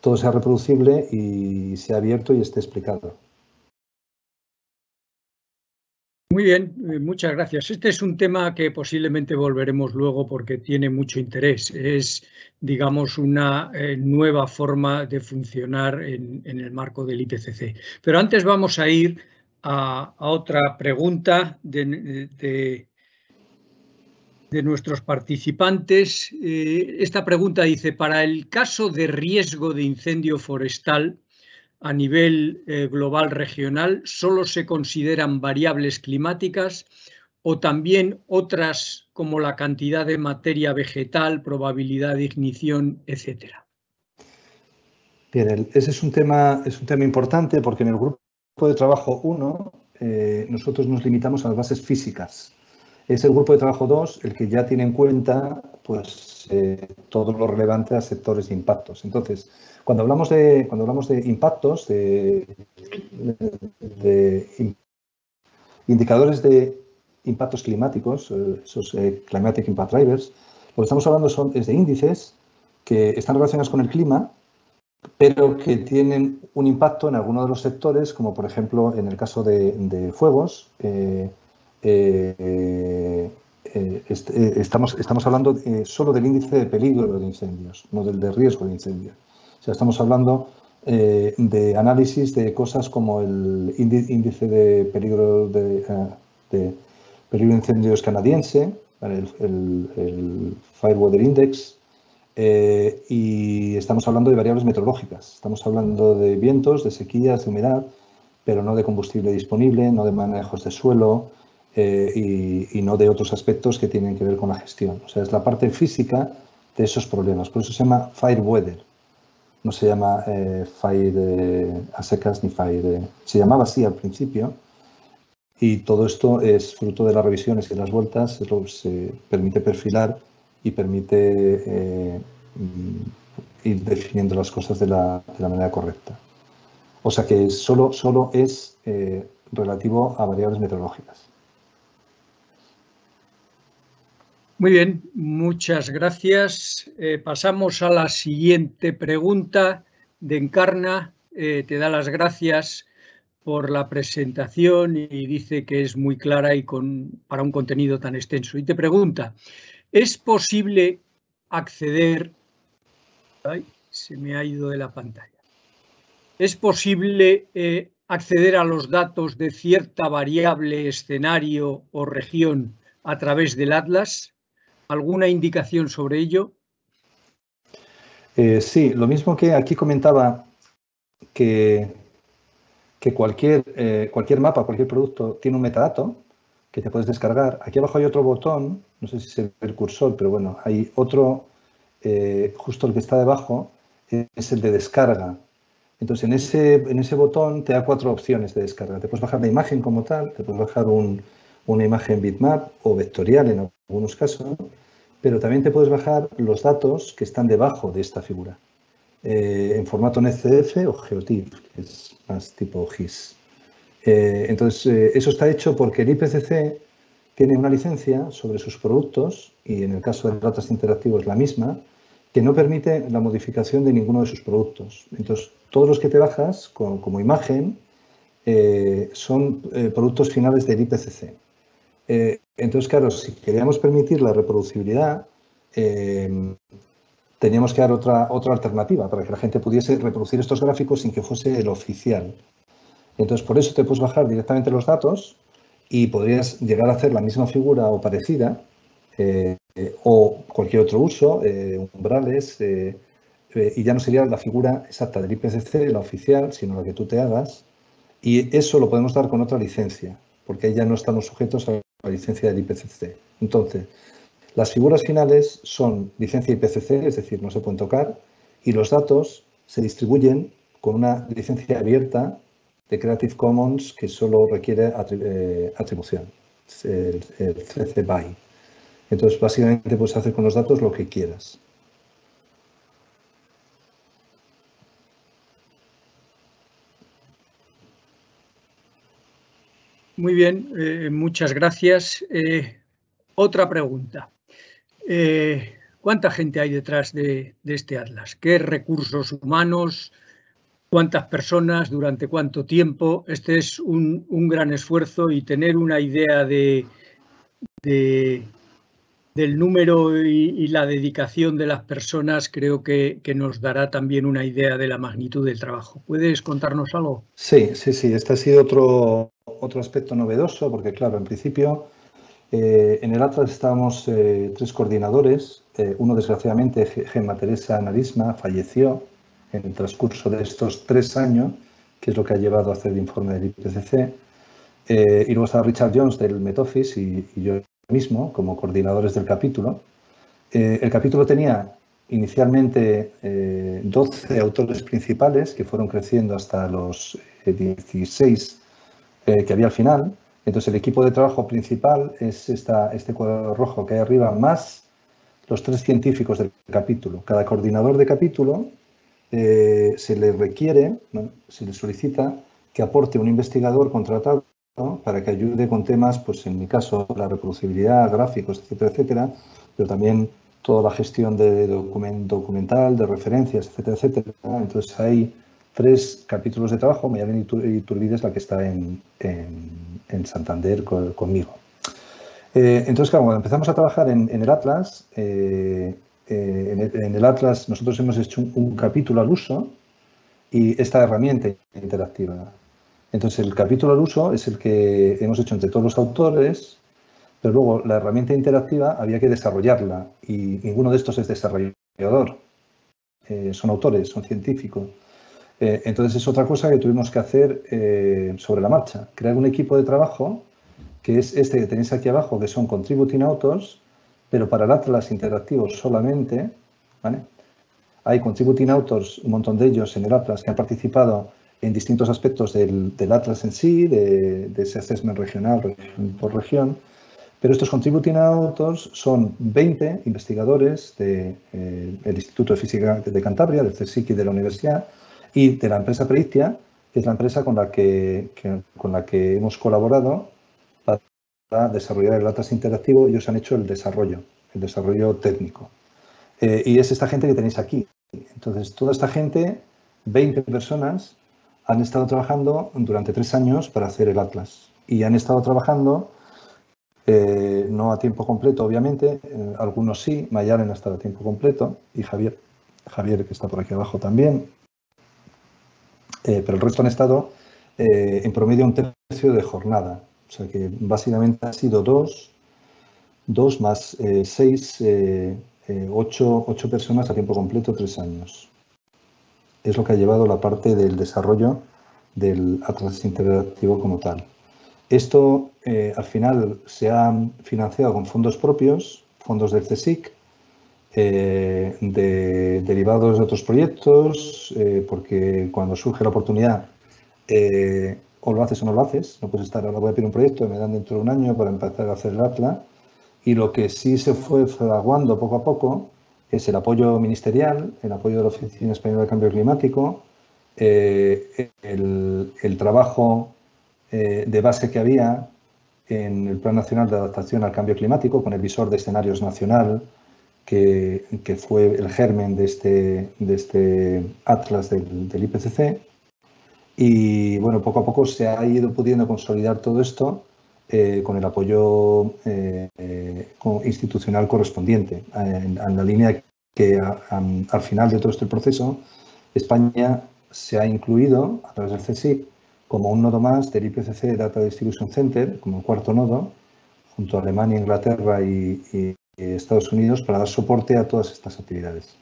todo sea reproducible y sea abierto y esté explicado. Muy bien, muchas gracias. Este es un tema que posiblemente volveremos luego porque tiene mucho interés. Es, digamos, una nueva forma de funcionar en el marco del IPCC. Pero antes vamos a ir a otra pregunta de nuestros participantes. Esta pregunta dice, para el caso de riesgo de incendio forestal, a nivel global regional, ¿solo se consideran variables climáticas o también otras como la cantidad de materia vegetal, probabilidad de ignición, etcétera? Bien, ese es un tema importante porque en el grupo de trabajo 1 nosotros nos limitamos a las bases físicas. Es el grupo de trabajo 2 el que ya tiene en cuenta pues, todo lo relevante a sectores de impactos. Entonces, cuando hablamos de impactos, de indicadores de impactos climáticos, esos Climatic Impact Drivers, lo que estamos hablando es de índices que están relacionados con el clima, pero que tienen un impacto en algunos de los sectores, como por ejemplo en el caso de fuegos. Estamos hablando solo del índice de peligro de incendios, no del de riesgo de incendio. O sea, estamos hablando de análisis de cosas como el índice de peligro de incendios canadiense, el Fireweather Index, y estamos hablando de variables meteorológicas. Estamos hablando de vientos, de sequías, de humedad, pero no de combustible disponible, no de manejos de suelo y no de otros aspectos que tienen que ver con la gestión. O sea, es la parte física de esos problemas. Por eso se llama Fire Weather. No se llama Fire a secas ni Fire... se llamaba así al principio. Y todo esto es fruto de las revisiones y las vueltas, se permite perfilar y permite ir definiendo las cosas de la manera correcta. O sea que solo es relativo a variables meteorológicas. Muy bien, muchas gracias. Pasamos a la siguiente pregunta de Encarna. Te da las gracias por la presentación y dice que es muy clara y para un contenido tan extenso. Y te pregunta, ¿es posible acceder... Ay, se me ha ido de la pantalla. ¿Es posible acceder a los datos de cierta variable, escenario o región a través del Atlas? ¿Alguna indicación sobre ello? Sí, lo mismo que aquí comentaba que cualquier mapa, cualquier producto tiene un metadato que te puedes descargar. Aquí abajo hay otro botón, no sé si se ve el cursor, pero bueno, hay otro, justo el que está debajo, es el de descarga. Entonces, en ese botón te da 4 opciones de descarga. Te puedes bajar la imagen como tal, te puedes bajar una imagen bitmap o vectorial en algunos casos, pero también te puedes bajar los datos que están debajo de esta figura. En formato NetCDF o GeoTIFF, que es más tipo GIS. Entonces, eso está hecho porque el IPCC tiene una licencia sobre sus productos, y en el caso del Atlas Interactivo es la misma, que no permite la modificación de ninguno de sus productos. Entonces, todos los que te bajas como imagen son productos finales del IPCC. Entonces, claro, si queríamos permitir la reproducibilidad, teníamos que dar otra alternativa para que la gente pudiese reproducir estos gráficos sin que fuese el oficial. Entonces, por eso te puedes bajar directamente los datos y podrías llegar a hacer la misma figura o parecida o cualquier otro uso, umbrales, y ya no sería la figura exacta del IPCC, la oficial, sino la que tú te hagas. Y eso lo podemos dar con otra licencia, porque ahí ya no estamos sujetos a la licencia del IPCC. Entonces, las figuras finales son licencia IPCC, es decir, no se pueden tocar, y los datos se distribuyen con una licencia abierta de Creative Commons que solo requiere atribución, el CC BY. Entonces, básicamente puedes hacer con los datos lo que quieras. Muy bien, muchas gracias. Otra pregunta. ¿Cuánta gente hay detrás de este Atlas? ¿Qué recursos humanos? ¿Cuántas personas? ¿Durante cuánto tiempo? Este es un gran esfuerzo, y tener una idea del número y la dedicación de las personas creo que nos dará también una idea de la magnitud del trabajo. ¿Puedes contarnos algo? Sí. Este ha sido otro aspecto novedoso, porque claro, en principio en el Atlas estábamos 3 coordinadores. Uno, desgraciadamente, Gemma Teresa Narisma, falleció en el transcurso de estos 3 años, que es lo que ha llevado a hacer el informe del IPCC. Y luego estaba Richard Jones del Met Office y yo mismo como coordinadores del capítulo. El capítulo tenía inicialmente 12 autores principales que fueron creciendo hasta los 16 que había al final. Entonces, el equipo de trabajo principal es este cuadro rojo que hay arriba, más los 3 científicos del capítulo. Cada coordinador de capítulo se le requiere, se le solicita que aporte un investigador contratado, ¿no?, para que ayude con temas, pues en mi caso, la reproducibilidad, gráficos, etcétera, etcétera, pero también toda la gestión de documental, de referencias, etcétera, etcétera. Entonces, hay 3 capítulos de trabajo. Mayalen Iturbide es la que está en Santander conmigo. Entonces, claro, cuando empezamos a trabajar en el Atlas, en el Atlas nosotros hemos hecho un capítulo al uso y esta herramienta interactiva. Entonces, el capítulo al uso es el que hemos hecho entre todos los autores, pero luego la herramienta interactiva había que desarrollarla y ninguno de estos es desarrollador. Son autores, son científicos. Entonces es otra cosa que tuvimos que hacer sobre la marcha, crear un equipo de trabajo que es este que tenéis aquí abajo, que son Contributing Authors, pero para el Atlas interactivo solamente, ¿vale? Hay Contributing Authors, un montón de ellos en el Atlas que han participado en distintos aspectos del Atlas en sí, de ese assessment regional por región, pero estos Contributing Authors son 20 investigadores del Instituto de Física de Cantabria, del CSIC y de la Universidad, y de la empresa Peritia, que es la empresa con la que hemos colaborado para desarrollar el Atlas interactivo. Ellos han hecho el desarrollo técnico. Y es esta gente que tenéis aquí. Entonces, toda esta gente, 20 personas, han estado trabajando durante 3 años para hacer el Atlas. Y han estado trabajando, no a tiempo completo, obviamente, algunos sí, Mayalen ha estado a tiempo completo, y Javier, que está por aquí abajo también. Pero el resto han estado en promedio un tercio de jornada. O sea que básicamente ha sido 2 más 6, 8 personas a tiempo completo, 3 años. Es lo que ha llevado la parte del desarrollo del Atlas interactivo como tal. Esto al final se ha financiado con fondos propios, fondos del CSIC, derivados de otros proyectos, porque cuando surge la oportunidad o lo haces o no lo haces, no puedes estar, ahora voy a pedir un proyecto, me dan dentro de un año para empezar a hacer el Atlas. Y lo que sí se fue fraguando poco a poco es el apoyo ministerial, el apoyo de la Oficina Española de Cambio Climático, el trabajo de base que había en el Plan Nacional de Adaptación al Cambio Climático, con el visor de escenarios nacional, que fue el germen de este Atlas del IPCC. Y bueno, poco a poco se ha ido pudiendo consolidar todo esto con el apoyo institucional correspondiente, en la línea que al final de todo este proceso España se ha incluido a través del CSIC como un nodo más del IPCC Data Distribution Center, como cuarto nodo, junto a Alemania, Inglaterra y Estados Unidos, para dar soporte a todas estas actividades.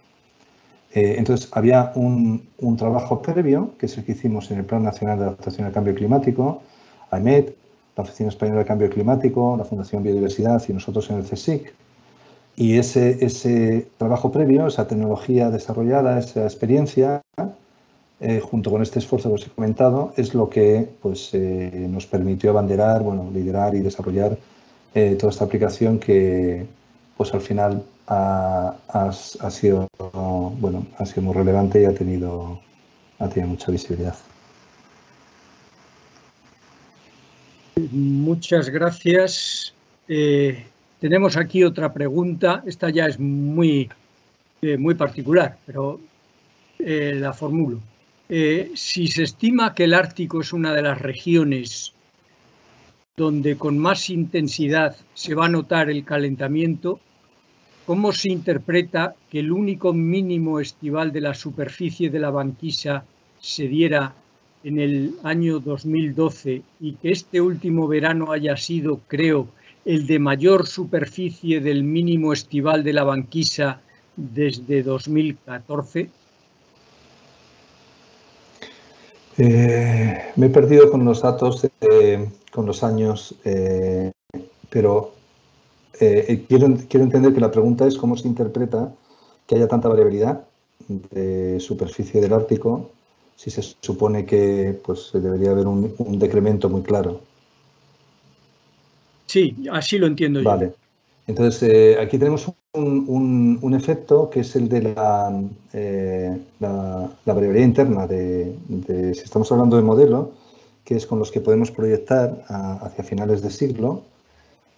Entonces, había un trabajo previo, que es el que hicimos en el Plan Nacional de Adaptación al Cambio Climático, AEMET, la Oficina Española de Cambio Climático, la Fundación Biodiversidad y nosotros en el CSIC. Y ese trabajo previo, esa tecnología desarrollada, esa experiencia, junto con este esfuerzo que os he comentado, es lo que pues, nos permitió abanderar, bueno, liderar y desarrollar toda esta aplicación que pues, al final ha sido muy relevante y ha tenido mucha visibilidad. Muchas gracias. Tenemos aquí otra pregunta. Esta ya es muy particular, pero la formulo. Si se estima que el Ártico es una de las regiones donde con más intensidad se va a notar el calentamiento, ¿cómo se interpreta que el único mínimo estival de la superficie de la banquisa se diera en el año 2012 y que este último verano haya sido, creo, el de mayor superficie del mínimo estival de la banquisa desde 2014? Me he perdido con los datos, con los años, pero quiero entender que la pregunta es cómo se interpreta que haya tanta variabilidad de superficie del Ártico si se supone que pues, debería haber un decremento muy claro. Sí, así lo entiendo yo. Vale. Entonces, aquí tenemos un efecto que es el de la variabilidad interna si estamos hablando de modelo, que es con los que podemos proyectar hacia finales de siglo.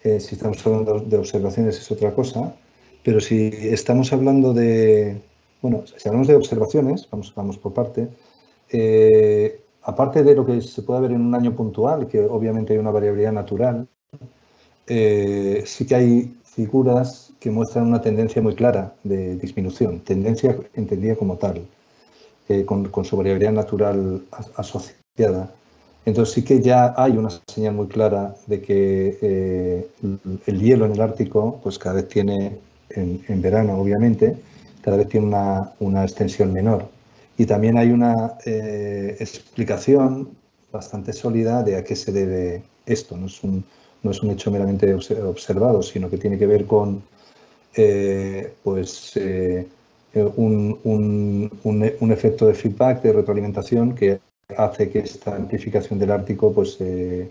Si estamos hablando de observaciones es otra cosa, pero si estamos hablando si hablamos de observaciones, vamos por parte, aparte de lo que se puede ver en un año puntual, que obviamente hay una variabilidad natural, sí que hay figuras que muestran una tendencia muy clara de disminución, tendencia entendida como tal, con su variabilidad natural asociada. Entonces sí que ya hay una señal muy clara de que el hielo en el Ártico, pues cada vez tiene, en verano obviamente, cada vez tiene una extensión menor. Y también hay una explicación bastante sólida de a qué se debe esto. No es un hecho meramente observado, sino que tiene que ver con un efecto de feedback, de retroalimentación, que hace que esta amplificación del Ártico pues, se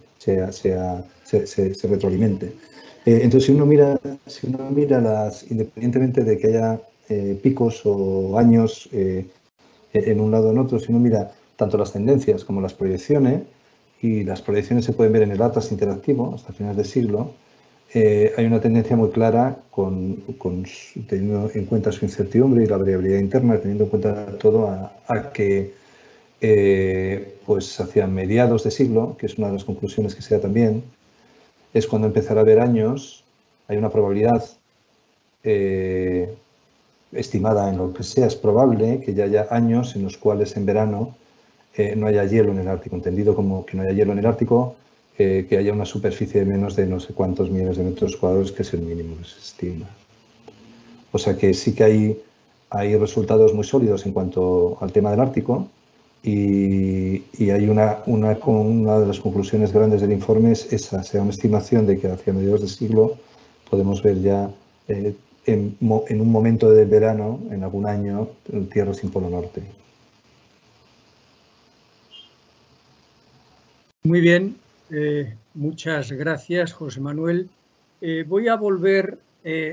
retroalimente. Entonces, si uno mira independientemente de que haya picos o años en un lado o en otro, si uno mira tanto las tendencias como las proyecciones, y las proyecciones se pueden ver en el Atlas interactivo hasta finales de siglo, hay una tendencia muy clara teniendo en cuenta su incertidumbre y la variabilidad interna, teniendo en cuenta todo a que pues hacia mediados de siglo, que es una de las conclusiones que se da también, es cuando empezará a haber años, hay una probabilidad estimada en lo que sea, es probable que ya haya años en los cuales en verano no haya hielo en el Ártico, entendido como que no haya hielo en el Ártico, que haya una superficie de menos de no sé cuántos millones de metros cuadrados, que es el mínimo que se estima. O sea que sí que hay resultados muy sólidos en cuanto al tema del Ártico, y hay una de las conclusiones grandes del informe es esa, sea una estimación de que hacia mediados del siglo podemos ver ya en un momento del verano, en algún año, tierra sin polo norte. Muy bien, muchas gracias, José Manuel. Voy a volver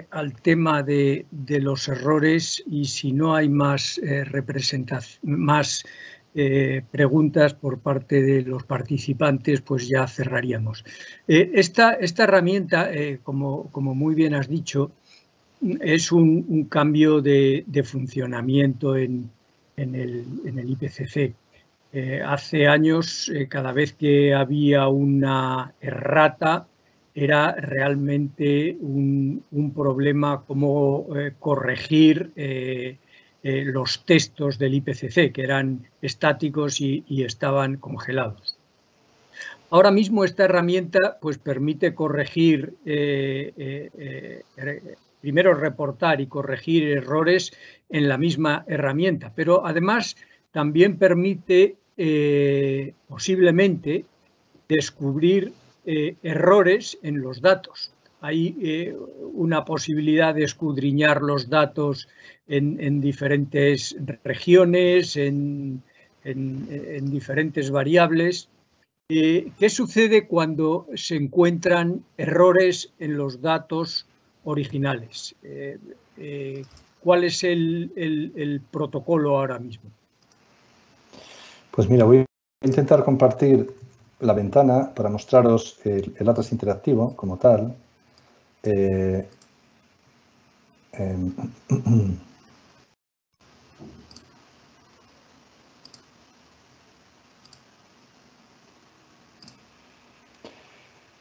al tema de los errores, y si no hay más preguntas por parte de los participantes, pues ya cerraríamos. Esta herramienta, como muy bien has dicho, es un cambio de funcionamiento en el IPCC. Hace años, cada vez que había una errata, era realmente un problema cómo corregir los textos del IPCC, que eran estáticos y estaban congelados. Ahora mismo esta herramienta pues, permite corregir, primero reportar y corregir errores en la misma herramienta, pero además también permite posiblemente descubrir errores en los datos. Hay una posibilidad de escudriñar los datos en diferentes regiones, en diferentes variables. ¿Qué sucede cuando se encuentran errores en los datos originales? ¿Cuál es el protocolo ahora mismo? Pues mira, voy a intentar compartir la ventana para mostraros el Atlas interactivo como tal.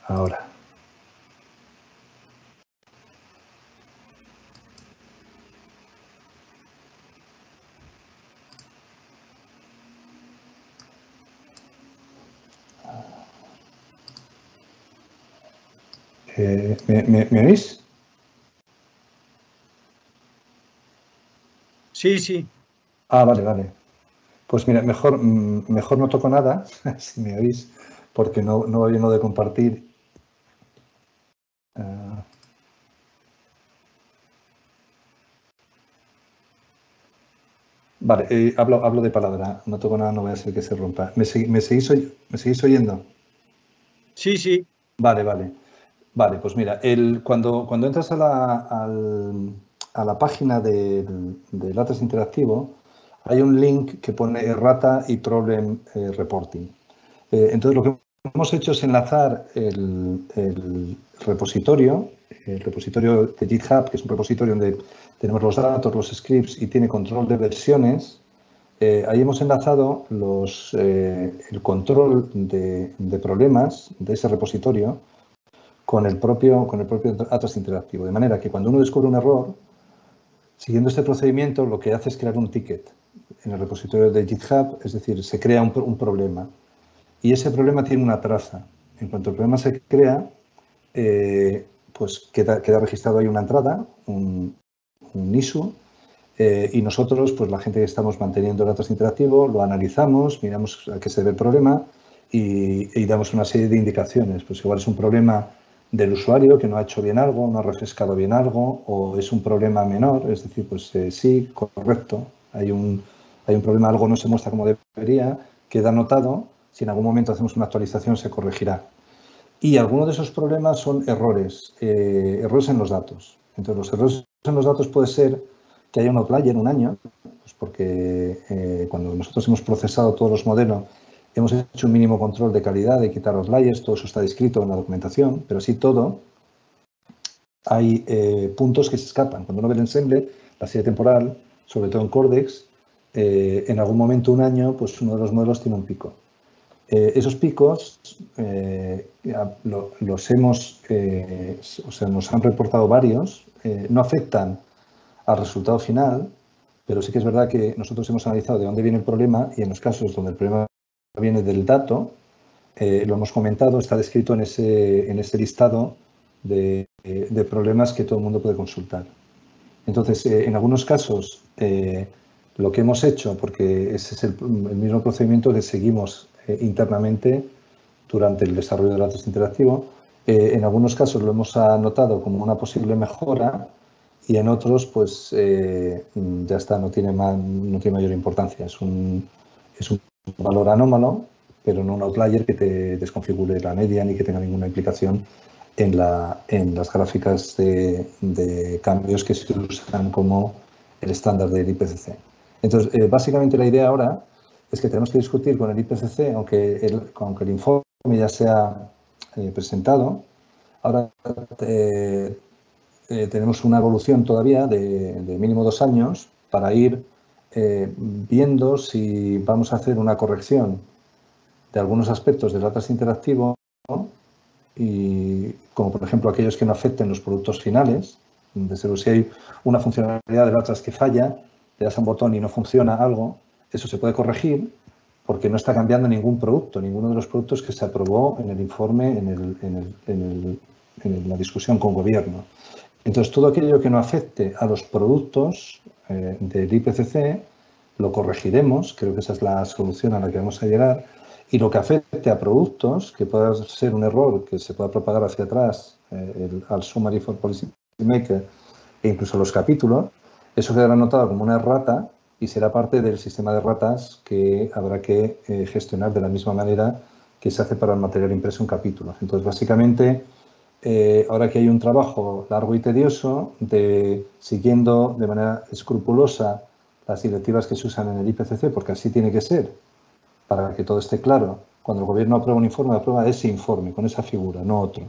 Ahora. ¿Me oís? Sí, sí. Ah, vale. Pues mira, mejor no toco nada, si me oís, porque no va bien lo de compartir. Vale, hablo de palabra, no toco nada, no voy a hacer que se rompa. ¿Me seguís oyendo? Sí, sí. Vale, pues mira, cuando entras a la página del Atlas Interactivo, hay un link que pone errata y problem reporting. Entonces, lo que hemos hecho es enlazar el repositorio de GitHub, que es un repositorio donde tenemos los datos, los scripts y tiene control de versiones. Ahí hemos enlazado el control de problemas de ese repositorio con el propio Atlas interactivo. De manera que cuando uno descubre un error, siguiendo este procedimiento, lo que hace es crear un ticket en el repositorio de GitHub, es decir, se crea un problema. Y ese problema tiene una traza. En cuanto el problema se crea, pues queda registrado ahí una entrada, un issue, Y nosotros, pues la gente que estamos manteniendo el Atlas interactivo, lo analizamos, miramos a qué se debe el problema y damos una serie de indicaciones. Pues igual es un problema del usuario que no ha hecho bien algo, no ha refrescado bien algo, o es un problema menor, es decir, pues sí, correcto, hay un problema, algo no se muestra como debería, queda anotado, si en algún momento hacemos una actualización se corregirá. Y algunos de esos problemas son errores, errores en los datos. Entonces, los errores en los datos puede ser que haya un outlier un año, pues porque cuando nosotros hemos procesado todos los modelos, hemos hecho un mínimo control de calidad, de quitar outliers, todo eso está descrito en la documentación, pero así todo, hay puntos que se escapan. Cuando uno ve el ensemble, la serie temporal, sobre todo en Cordex, en algún momento, un año, pues uno de los modelos tiene un pico. Esos picos los hemos, o sea, nos han reportado varios, no afectan al resultado final, pero sí que es verdad que nosotros hemos analizado de dónde viene el problema y en los casos donde el problema viene del dato, lo hemos comentado, está descrito en ese listado de problemas que todo el mundo puede consultar. Entonces, en algunos casos, lo que hemos hecho, porque ese es el mismo procedimiento que seguimos internamente durante el desarrollo del Atlas interactivo, en algunos casos lo hemos anotado como una posible mejora y en otros, pues ya está, no tiene mayor importancia. Es un valor anómalo, pero no un outlier que te desconfigure la media ni que tenga ninguna implicación en las gráficas de cambios que se usan como el estándar del IPCC. Entonces, básicamente la idea ahora es que tenemos que discutir con el IPCC, aunque el informe ya sea presentado. Ahora tenemos una evolución todavía de mínimo 2 años para ir viendo si vamos a hacer una corrección de algunos aspectos del Atlas interactivo, ¿no? Y como por ejemplo aquellos que no afecten los productos finales. Desde luego, si hay una funcionalidad del Atlas que falla, le das a un botón y no funciona algo, eso se puede corregir porque no está cambiando ningún producto, ninguno de los productos que se aprobó en el informe, en la discusión con gobierno. Entonces, todo aquello que no afecte a los productos del IPCC lo corregiremos, creo que esa es la solución a la que vamos a llegar, y lo que afecte a productos, que pueda ser un error que se pueda propagar hacia atrás al Summary for Policymaker e incluso los capítulos, eso quedará anotado como una errata y será parte del sistema de erratas que habrá que gestionar de la misma manera que se hace para el material impreso en capítulos. Entonces, básicamente, ahora que hay un trabajo largo y tedioso de siguiendo de manera escrupulosa las directivas que se usan en el IPCC, porque así tiene que ser, para que todo esté claro. Cuando el gobierno aprueba un informe, aprueba ese informe, con esa figura, no otro.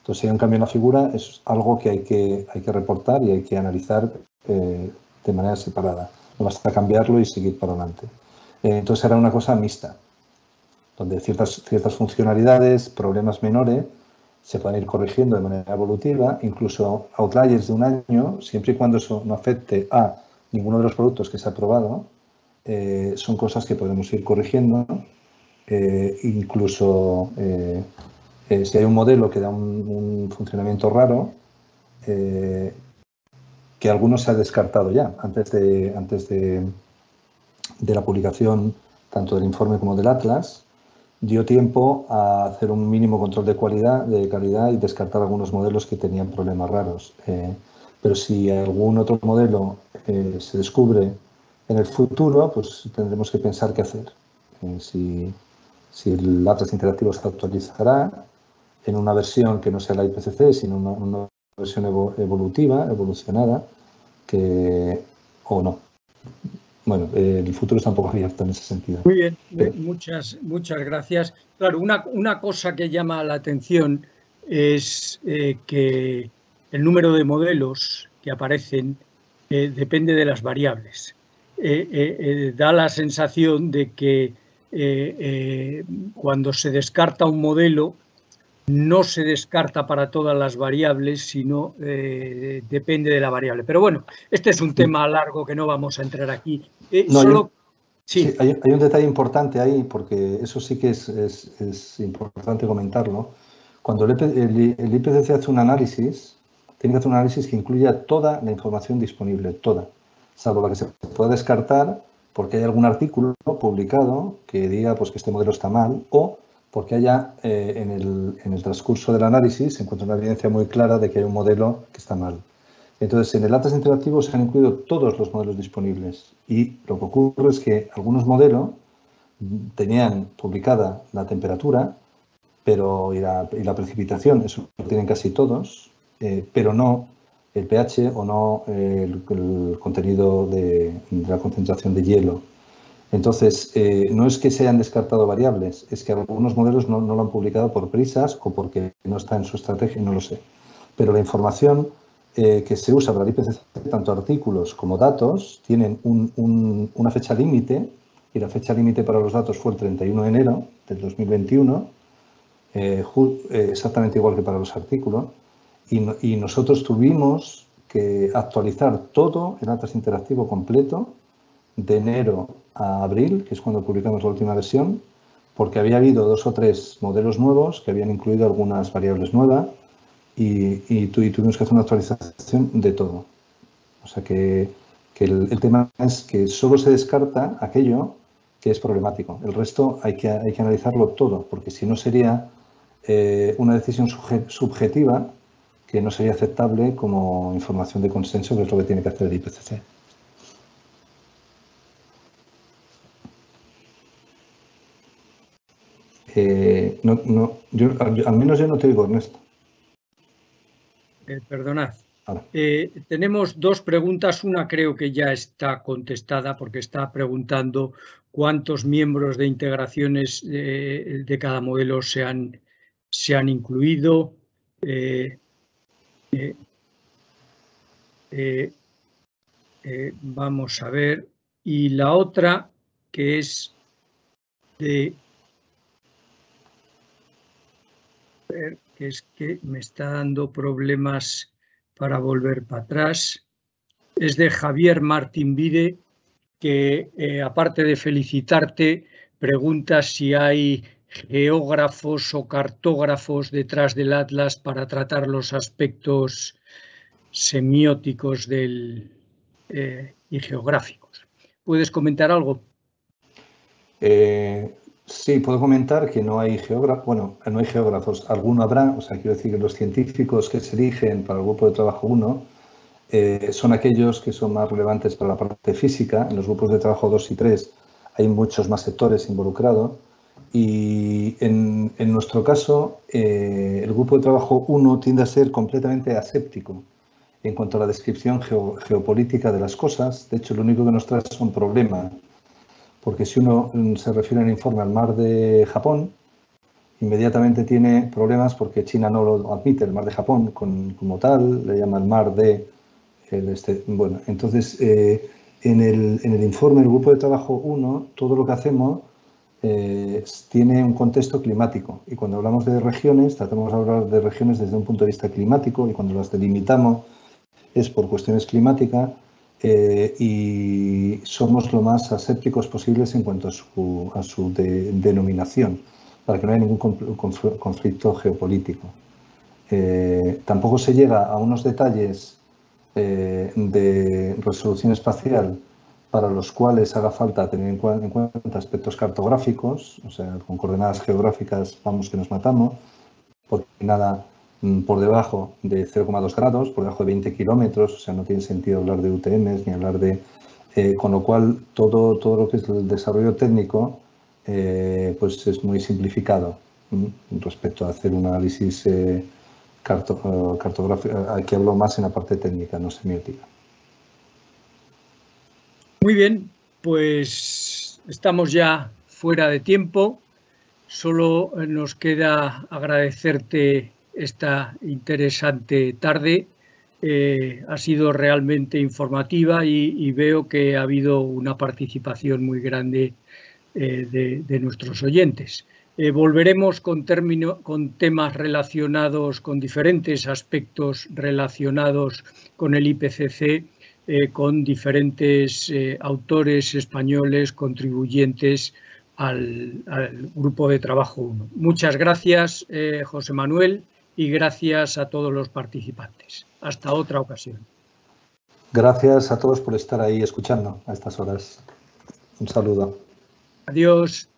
Entonces, si hay un cambio en la figura, es algo que hay que reportar y hay que analizar de manera separada. No basta cambiarlo y seguir para adelante. Entonces, será una cosa mixta, donde ciertas funcionalidades, problemas menores, se pueden ir corrigiendo de manera evolutiva, incluso outliers de un año, siempre y cuando eso no afecte a ninguno de los productos que se ha aprobado, son cosas que podemos ir corrigiendo. Incluso si hay un modelo que da un funcionamiento raro, que algunos se ha descartado ya antes de la publicación tanto del informe como del Atlas, dio tiempo a hacer un mínimo control de calidad y descartar algunos modelos que tenían problemas raros. Pero si algún otro modelo se descubre en el futuro, pues tendremos que pensar qué hacer. Si el Atlas interactivo se actualizará en una versión que no sea la IPCC, sino una versión evolucionada, o no. Bueno, el futuro está un poco abierto en ese sentido. Muy bien, muchas gracias. Claro, una cosa que llama la atención es que el número de modelos que aparecen depende de las variables. Da la sensación de que cuando se descarta un modelo, no se descarta para todas las variables, sino depende de la variable. Pero bueno, este es un tema largo que no vamos a entrar aquí. Sí, hay un detalle importante ahí, porque eso sí que es importante comentarlo. Cuando el IPCC hace un análisis, tiene que hacer un análisis que incluya toda la información disponible, toda. salvo la que se puede descartar porque hay algún artículo publicado que diga pues, que este modelo está mal o porque haya en el transcurso del análisis se encuentra una evidencia muy clara de que hay un modelo que está mal. Entonces, en el Atlas Interactivo se han incluido todos los modelos disponibles y lo que ocurre es que algunos modelos tenían publicada la temperatura y la precipitación, eso lo tienen casi todos, pero no el pH o no el contenido de la concentración de hielo. Entonces, no es que se hayan descartado variables, es que algunos modelos no lo han publicado por prisas o porque no está en su estrategia, no lo sé. Pero la información que se usa para el IPCC, tanto artículos como datos, tienen una fecha límite, y la fecha límite para los datos fue el 31 de enero del 2021, exactamente igual que para los artículos, y nosotros tuvimos que actualizar todo el Atlas Interactivo completo de enero a abril, que es cuando publicamos la última versión, porque había habido 2 o 3 modelos nuevos que habían incluido algunas variables nuevas y tuvimos que hacer una actualización de todo. O sea que el tema es que solo se descarta aquello que es problemático. El resto hay que analizarlo todo, porque si no sería una decisión subjetiva que no sería aceptable como información de consenso, que es lo que tiene que hacer el IPCC. Al menos yo no te digo, Ernesto. Perdonad. Tenemos 2 preguntas. Una creo que ya está contestada porque está preguntando cuántos miembros de integraciones de cada modelo se han incluido. Vamos a ver. Y la otra que es de... que es que me está dando problemas para volver para atrás. Es de Javier Martín Vide, que aparte de felicitarte, pregunta si hay geógrafos o cartógrafos detrás del Atlas para tratar los aspectos semióticos y geográficos. ¿Puedes comentar algo? Sí, puedo comentar que no hay geógrafos, bueno, no hay geógrafos, alguno habrá, o sea, quiero decir que los científicos que se eligen para el grupo de trabajo 1 son aquellos que son más relevantes para la parte física. En los grupos de trabajo 2 y 3 hay muchos más sectores involucrados y en nuestro caso el grupo de trabajo 1 tiende a ser completamente aséptico en cuanto a la descripción geopolítica de las cosas. De hecho, lo único que nos trae son problemas. Porque si uno se refiere en el informe al mar de Japón, inmediatamente tiene problemas porque China no lo admite, el mar de Japón como tal, le llama el mar de... Bueno, entonces, en el informe del grupo de trabajo 1, todo lo que hacemos tiene un contexto climático. Y cuando hablamos de regiones, tratamos de hablar de regiones desde un punto de vista climático y cuando las delimitamos es por cuestiones climáticas. Y somos lo más asépticos posibles en cuanto a su denominación, para que no haya ningún conflicto geopolítico. Tampoco se llega a unos detalles de resolución espacial para los cuales haga falta tener en cuenta aspectos cartográficos, o sea, con coordenadas geográficas vamos que nos matamos, porque nada por debajo de 0,2 grados, por debajo de 20 kilómetros, o sea, no tiene sentido hablar de UTMs ni hablar de... con lo cual, todo lo que es el desarrollo técnico, pues es muy simplificado respecto a hacer un análisis cartográfico. Aquí hablo más en la parte técnica, no semiótica. Muy bien, pues estamos ya fuera de tiempo. Solo nos queda agradecerte esta interesante tarde. Ha sido realmente informativa y veo que ha habido una participación muy grande de nuestros oyentes. Volveremos con temas relacionados con diferentes aspectos relacionados con el IPCC, con diferentes autores españoles contribuyentes al grupo de trabajo 1. Muchas gracias, José Manuel, y gracias a todos los participantes. Hasta otra ocasión. Gracias a todos por estar ahí escuchando a estas horas. Un saludo. Adiós.